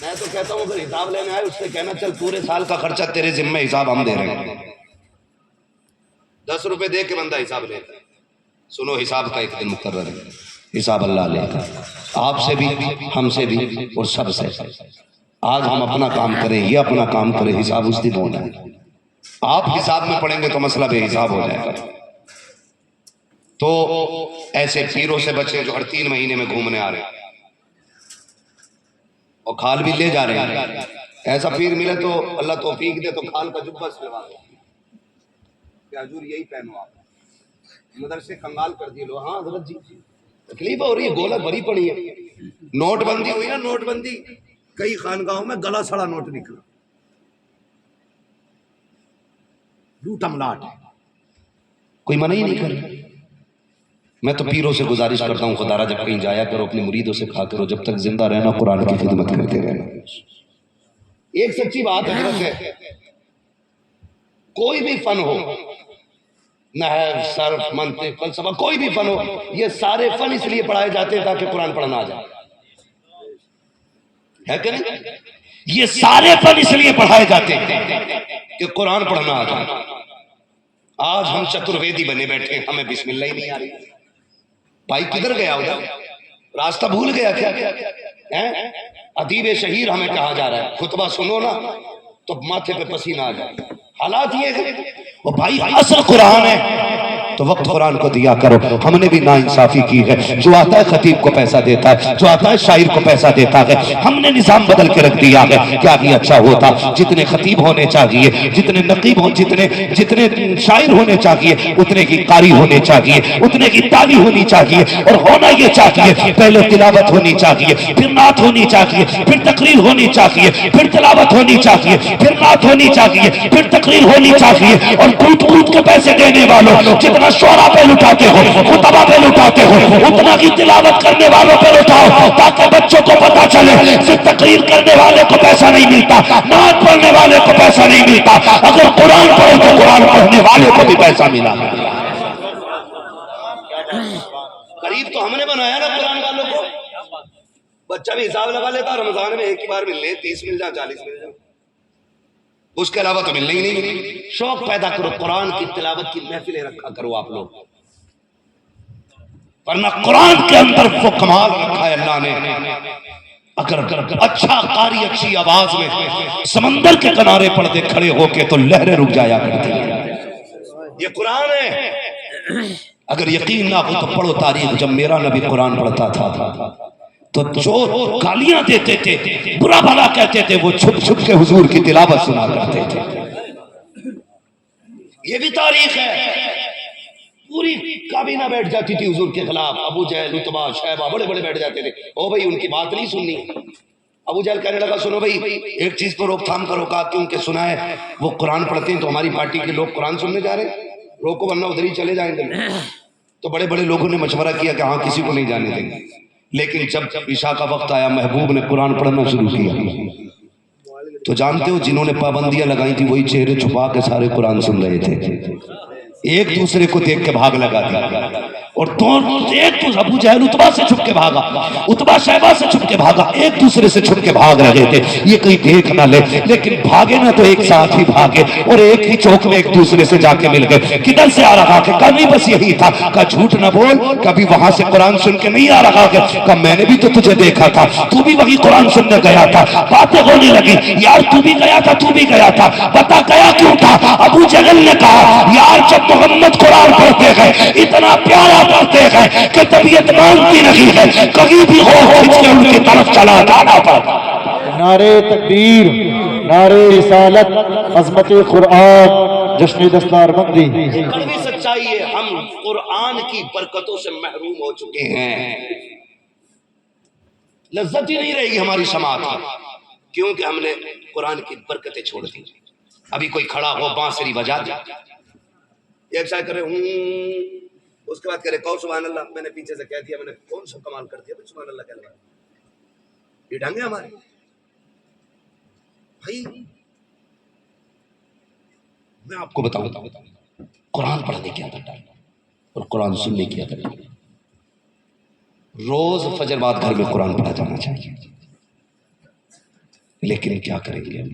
میں تو کہتا ہوں اگر حساب لینے آئے اس سے کہنا چل پورے سال کا خرچہ تیرے ذمہ، حساب ہم دے رہے ہیں۔ 10 روپے دے کے بندہ حساب لیتا ہے۔ سنو، حساب کا ایک دن مقرر ہے، حساب اللہ لیتا ہے، آپ سے بھی، ہم سے بھی، اور سب سے۔ آج ہم اپنا کام کریں، یہ اپنا کام کریں، حساب اس دن ہونا ہے۔ آپ حساب میں پڑیں گے تو مسئلہ بے حساب ہو جائے گا۔ تو ایسے پیروں سے بچیں جو ہر 3 مہینے میں گھومنے آ رہے ہیں اور کھال بھی لے جا رہے ہیں۔ ایسا پیر ملے تو اللہ توفیق دے تو کھال کا جبہ سلوا دے کہ حضور یہی پہنو، آپ مدرسے کنگال کر دیے لو۔ ہاں حضرت جی تکلیف ہو رہی ہے، گولت بھری پڑی ہے۔ نوٹ بندی ہوئی نا، نوٹ بندی، کئی خانقاہوں میں گلا سڑا نوٹ نکلا، لوٹم لاٹ، کوئی منع ہی نہیں کرے۔ میں تو پیروں سے گزارش کرتا ہوں، خدا را جب کہیں جایا کرو اپنے مریدوں سے کہا کرو جب تک زندہ رہنا قرآن کی خدمت کرتے رہنا۔ ایک سچی بات حضرت ہے، کوئی بھی فن ہو، نحو، صرف، منطق، فلسفہ، کوئی بھی فن ہو، یہ سارے فن اس لیے پڑھائے جاتے ہیں تاکہ قرآن پڑھنا آ جائے، ہے کہ نہیں؟ یہ سارے فن اس لیے پڑھائے جاتے ہیں کہ قرآن پڑھنا آ جائے۔ آج ہم چترویدی بنے بیٹھے ہیں، ہمیں بسم اللہ ہی نہیں آ رہی۔ بھائی کدھر گیا ادھر؟ راستہ بھول گیا کیا؟ ادیب شہیر ہمیں کہا جا رہا ہے، خطبہ سنو نا تو ماتھے پہ پسینہ آ جائے۔ حالات یہ ہے، وہ بھائی اصل قرآن ہے تو وقت قرآن کو دیا کرو۔ ہم نے بھی ناانصافی کی ہے، جو آتا ہے خطیب کو پیسہ دیتا ہے، جو آتا ہے شاعر کو پیسہ دیتا ہے۔ ہم نے نظام بدل کے رکھ دیا ہے، کیا بھی اچھا ہوتا جتنے خطیب ہونے چاہیے، جتنے نقیب ہو، جتنے شاعر ہونے چاہیے، اتنے کی قاری ہونے چاہیے، اتنے کی تالی ہونی چاہیے، اور ہونا یہ چاہیے پہلے تلاوت ہونی چاہیے، پھر نعت ہونی چاہیے، پھر تقریر ہونی چاہیے، پھر تلاوت ہونی چاہیے، پھر نعت ہونی چاہیے، پھر تقریر ہونی چاہیے۔ اور کود کود کے پیسے دینے والوں، جتنا شعرا پہ لٹاتے ہو، خطبہ پہ لٹاتے ہو، اتنا کی تلاوت کرنے والوں پہ لٹاؤ تاکہ بچوں کو پتا چلے صرف تقریر کرنے والے کو پیسہ نہیں ملتا، نعت پڑھنے والے کو پیسہ نہیں ملتا، اگر قرآن پڑھو تو قرآن پڑھنے والے کو بھی پیسہ ملا۔ قریب تو ہم نے بنایا نا قرآن والوں کو۔ بچہ بھی حساب لگا لیتا، رمضان میں ایک ہی بار مل لے، 30 مل جائے، 40 مل جائے، اس کے علاوہ تو ملنا ہی نہیں۔ شوق پیدا کرو، قرآن کی تلاوت کی محفلیں رکھا کرو آپ لوگ، ورنہ قرآن کے اندر وہ کمال رکھا ہے اللہ نے۔ اگر اچھا قاری اچھی آواز میں سمندر کے کنارے پڑھتے کھڑے ہو کے تو لہریں رک جایا کرتی ہیں۔ یہ قرآن ہے۔ اگر یقین نہ ہو تو پڑھو تاریخ، جب میرا نبی قرآن پڑھتا تھا تو جو گالیاں دیتے تھے، برا بھلا کہتے تھے، وہ چھپ چھپ کے حضور کی تلاوت سنا کرتے تھے۔ یہ بھی تاریخ ہے۔ پوری کابینہ بیٹھ جاتی تھی حضور کے خلاف، ابو جہل، عتبہ، شیبہ، بڑے بڑے بیٹھ جاتے تھے، او بھائی ان کی بات نہیں سننی۔ ابو جہل کہنے لگا سنو بھائی ایک چیز پر روک تھام کرو، کہا کیونکہ سنا ہے وہ قرآن پڑھتے ہیں تو ہماری پارٹی کے لوگ قرآن سننے جا رہے ہیں، روکو ورنہ ادھر ہی چلے جائیں گے۔ تو بڑے بڑے لوگوں نے مشورہ کیا کہ ہاں کسی کو نہیں جانے دیں گے، لیکن جب عشاء کا وقت آیا محبوب نے قرآن پڑھنا شروع کیا تو جانتے ہو جنہوں نے پابندیاں لگائی تھی وہی چہرے چھپا کے سارے قرآن سن رہے تھے، ایک دوسرے کو دیکھ کے بھاگ لگا دیا، اور ایک تو ابو جہل عتبہ سے چھپ کے بھاگا، عتبہ شیبہ سے چھپ کے بھاگا، ایک دوسرے سے چھپ کے بھاگ رہے تھے یہ کہیں دیکھ نہ لے، لیکن بھاگے نہ تو ایک ساتھ ہی بھاگے اور ایک ہی چوک میں ایک دوسرے سے جا کے مل گئے۔ کدھر سے آ رہا کہ کبھی بس یہی تھا، کہا جھوٹ نہ بول، کبھی وہاں سے قرآن سن کے نہیں آ رہا کہ کہا میں نے بھی تو تجھے دیکھا تھا، تو بھی وہی قرآن سننے گیا تھا۔ باتیں ہونے لگی، یار تو بھی گیا تھا، تو بھی گیا تھا، بتا گیا کیوں تھا؟ ابو جہل نے کہا یار جب محمد قرآن پڑھتے گئے اتنا پیارا پڑھتے گئے کہ طبیعت مانتی نہیں ہے، کہیں بھی ہو کھنچ کے ان کی طرف چلا جانا پڑتا۔ نعرے تکبیر، نعرے رسالت، عظمت قرآن، جشن دستار بندی۔ کڑوی سچائی ہے، ہم قرآن کی برکتوں سے محروم ہو چکے ہیں، لذت ہی نہیں رہے گی ہماری سماعت میں، کیونکہ ہم نے قرآن کی برکتیں چھوڑ دی۔ ابھی کوئی کھڑا ہو بانسری بجا دے، ایک شاید کرے اس کے بعد کرے کہو سبحان اللہ، میں نے پیچھے سے کہہ دیا، میں نے کون سا کمال کر دیا سبحان اللہ کہہ رہا ہے، یہ ڈھنگ ہے ہمارے بھائی۔ میں آپ کو بتاؤں قرآن پڑھنے کی عادت ڈالنا اور قرآن سننے کی عادت ڈالنا، روز فجر بعد گھر میں قرآن پڑھا جانا چاہیے، لیکن کیا کریں گے ہم؟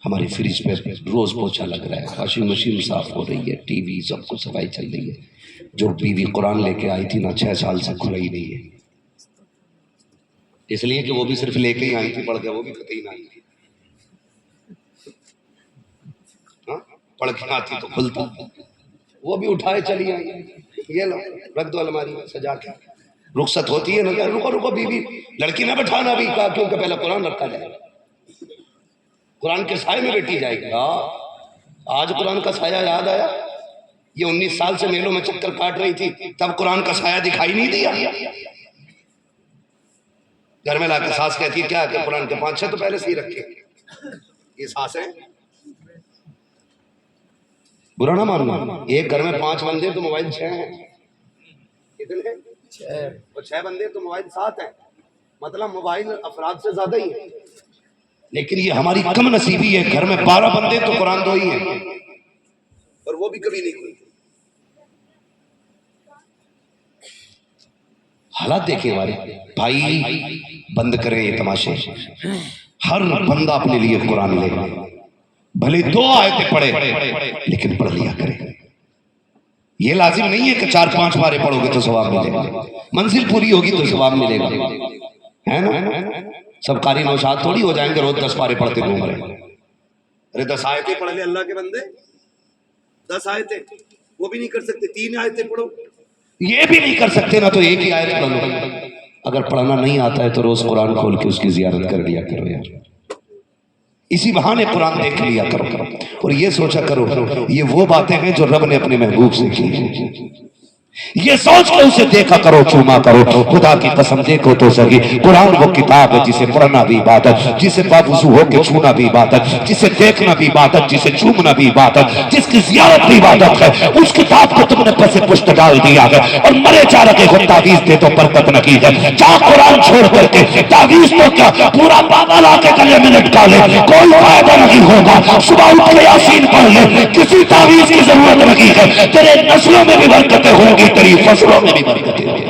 ہماری فریج پہ روز پوچھا لگ رہا ہے، واشنگ مشین صاف ہو رہی ہے، ٹی وی سب کچھ صفائی چل رہی ہے، جو بیوی قرآن لے کے آئی تھی نا 6 سال سے کھلا ہی نہیں ہے، اس لیے کہ وہ بھی صرف لے کے ہی آئی تھی، پڑھ کے وہ بھی قطعی نہ آئی تھی، ہاں پڑھ کے آتی تو کھلتا، وہ بھی اٹھائے چلی آئی، یہ لو رکھ دو الماری میں سجا کے، رخصت ہوتی ہے نا، رکو رکو بیوی لڑکی نہ بٹھانا بھی، کہا کیونکہ پہلے قرآن رکھا جائے، قرآن کے سائے میں بیٹھی جائے گی۔ آج قرآن کا سایہ یاد آیا، یہ 19 سال سے میلوں میں چکر کاٹ رہی تھی، تب قرآن کا سایہ دکھائی نہیں دیا، گھر میں لا کے ساس کہتی ہے کیا کہ قرآن کے 5-6 تو پہلے سے ہی رکھے، یہ ساس ہے، برا نہ ماننا، ایک گھر میں 5 بندے تو موبائل 6 ہیں، کتنے ہیں 6، اور 6 بندے تو موبائل 7 ہیں، مطلب موبائل افراد سے زیادہ ہی ہے، لیکن یہ ہماری کم نصیبی ہے، گھر میں 12 بندے تو قرآن 2 ہی ہیں، اور وہ بھی کبھی نہیں کھلتے۔ حالات دیکھیں ہمارے بھائی، بند کریں یہ تماشے، ہر بندہ اپنے لیے قرآن لے، بھلے 2 آیتیں پڑھے لیکن پڑھ لیا کرے، یہ لازم نہیں ہے کہ 4-5 پارے پڑھو گے تو ثواب ملے گا، منزل پوری ہوگی تو ثواب ملے گا، ہے نا؟ سب قاری نوشاد تھوڑی ہو جائیں گے روز 10 پارے پڑھتے گھوم رہے ہیں، ارے 10 آیتیں پڑھ لے اللہ کے بندے، 10 آیتیں وہ بھی نہیں کر سکتے، 3 آیتیں پڑھو، یہ بھی نہیں کر سکتے نا تو 1 ہی آیت پڑھ لو، اگر پڑھنا نہیں آتا ہے تو روز قرآن کھول کے اس کی زیارت کر لیا کرو یار، اسی بہانے قرآن دیکھ لیا کرو، اور یہ سوچا کرو یہ وہ باتیں ہیں جو رب نے اپنے محبوب سے کی ہیں، یہ سوچ کے اسے دیکھا کرو، چوما کرو، خدا کی قسم دیکھو تو صحیح، قرآن وہ کتاب ہے جسے پڑھنا بھی عبادت، جسے باوضو ہو کے چھونا بھی عبادت، جسے دیکھنا بھی عبادت، جسے چومنا بھی عبادت، جس کی زیارت بھی عبادت ہے، اس کتاب کو تم نے پس پشت ڈال دیا ہے، اور مرے چا رکھے کو تعویذ دے تو برکت نہ کی ہے، جا قرآن چھوڑ کر کے تعویذ تو کیا پورا بابا لا کے گلے میں لٹکا لے، کوئی فائدہ نہیں ہوگا، صبح اٹھ کے یاسین پڑھ لے، کسی تعویذ کی ضرورت نہیں ہے، تیرے نسلوں میں بھی برکتیں ہوں گی، تیری فصلوں میں بھی برکتیں ہوں گی۔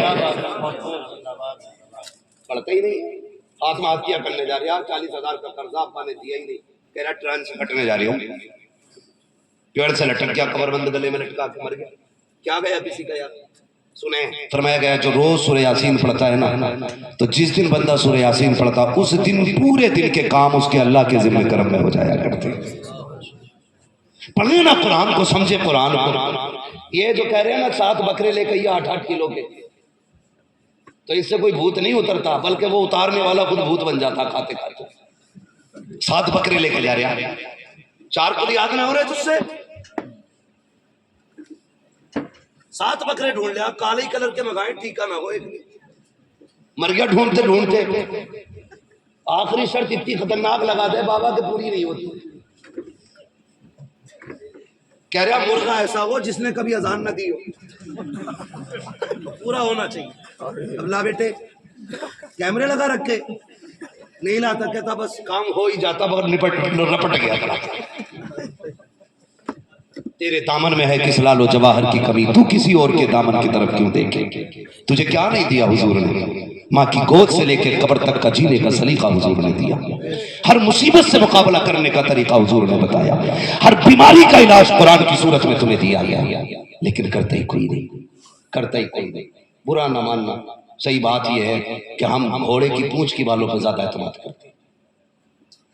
پڑھتے ہی نہیں، ہاتھ میں ہاتھ کیا کرنے جا رہے، یار 40,000 کا قرضہ ابا نے دیا ہی نہیں، کہہ رہا ٹرین سے کٹنے جا رہی ہوں، پیڑ سے لٹک گیا، کمر بند گلے میں لٹکا کے مر گیا، کیا گیا کسی کا یار؟ سنیں، فرمایا گیا جو روز سورہ یاسین پڑھتا ہے نا، تو جس دن بندہ سورہ یاسین پڑھتا اس دن پورے دن کے کام اس کے اللہ کے ذمہ کرم میں ہو جایا کرتے۔ پڑھیں نا قرآن کو، سمجھے قرآن کو، یہ جو کہہ رہے ہیں نا 7 بکرے لے کے یہ 8-8 کلو کے، تو اس سے کوئی بھوت نہیں اترتا، بلکہ وہ اتارنے والا خود بھوت بن جاتا کھاتے کھاتے۔ 7 بکرے لے کے جا رہے ہیں، 4 کو یاد نہ ہو رہے تجھ سے، 7 بکرے ڈھونڈ لیا، کالے کلر کے منگائے، ٹھیکا نہ ہو، ایک مر گیا ڈھونڈتے ڈھونڈتے، آخری شرط اتنی خطرناک لگا دے بابا کہ پوری نہیں ہوتی، کہہ رہا مرغہ ایسا ہو جس نے کبھی اذان نہ دی ہو، پورا ہونا چاہیے۔ اب لا بیٹے، کیمرے لگا رکھے، نہیں لاتا، کہتا بس کام ہو ہی جاتا مگر رپٹ گیا تھا۔ تیرے دامن میں ہے کس لال و جواہر کی کمی، تو کسی اور کے دامن کی طرف کیوں دیکھے، تجھے کیا نہیں دیا حضور نے، ماں کی گود سے لے کے قبر تک کا جینے کا سلیقہ حضور نے دیا، ہر مصیبت سے مقابلہ کرنے کا طریقہ حضور نے بتایا، ہر بیماری کا علاج قرآن کی صورت میں تمہیں دیا گیا، لیکن کرتے ہی کوئی نہیں، کرتا ہی کوئی نہیں۔ برا نہ ماننا، صحیح بات یہ ہے کہ ہم گھوڑے کی پونچھ کی بالوں پہ زیادہ اعتماد کرتے ہیں۔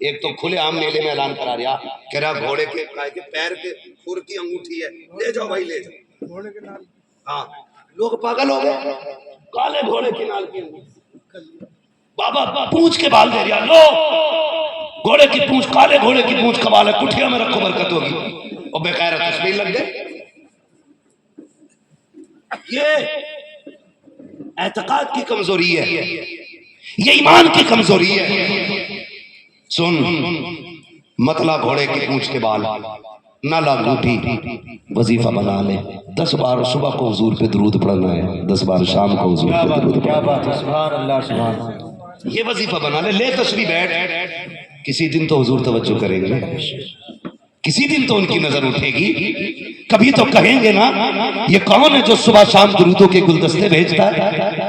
ایک تو کھلے عام میلے میں اعلان کرا رہا، کہہ رہا گھوڑے کے پیر کے کھر کی انگوٹھی ہے، لے جاؤ بھائی لے جاؤ، ہاں لوگ پاگل ہو گئے، کالے گھوڑے کے نال کی انگوٹھی، بابا پونچھ کے بال دے رہا، لو گھوڑے کی پونچھ، کالے گھوڑے کی پونچھ کا بال ہے، کٹھیا میں رکھو برکت ہوگی، اور بے خیر تسبیح لگ گئے۔ یہ اعتقاد کی کمزوری ہے، یہ ایمان کی کمزوری ہے۔ سن، مطلع گھوڑے کی پونچھ کے بال، نہ لا انگوٹھی، وظیفہ بنا لے، 10 بار صبح کو حضور پہ درود پڑھنا ہے، 10 بار شام کو حضور پہ درود پڑھنا ہے، سبحان اللہ سبحان اللہ، یہ وظیفہ بنا لے، لے تسبیح بیٹھ، کسی دن تو حضور توجہ کریں گے، کسی دن تو ان کی نظر اٹھے گی، کبھی تو کہیں گے نا یہ کون ہے جو صبح شام درودوں کے گلدستے بھیجتا ہے،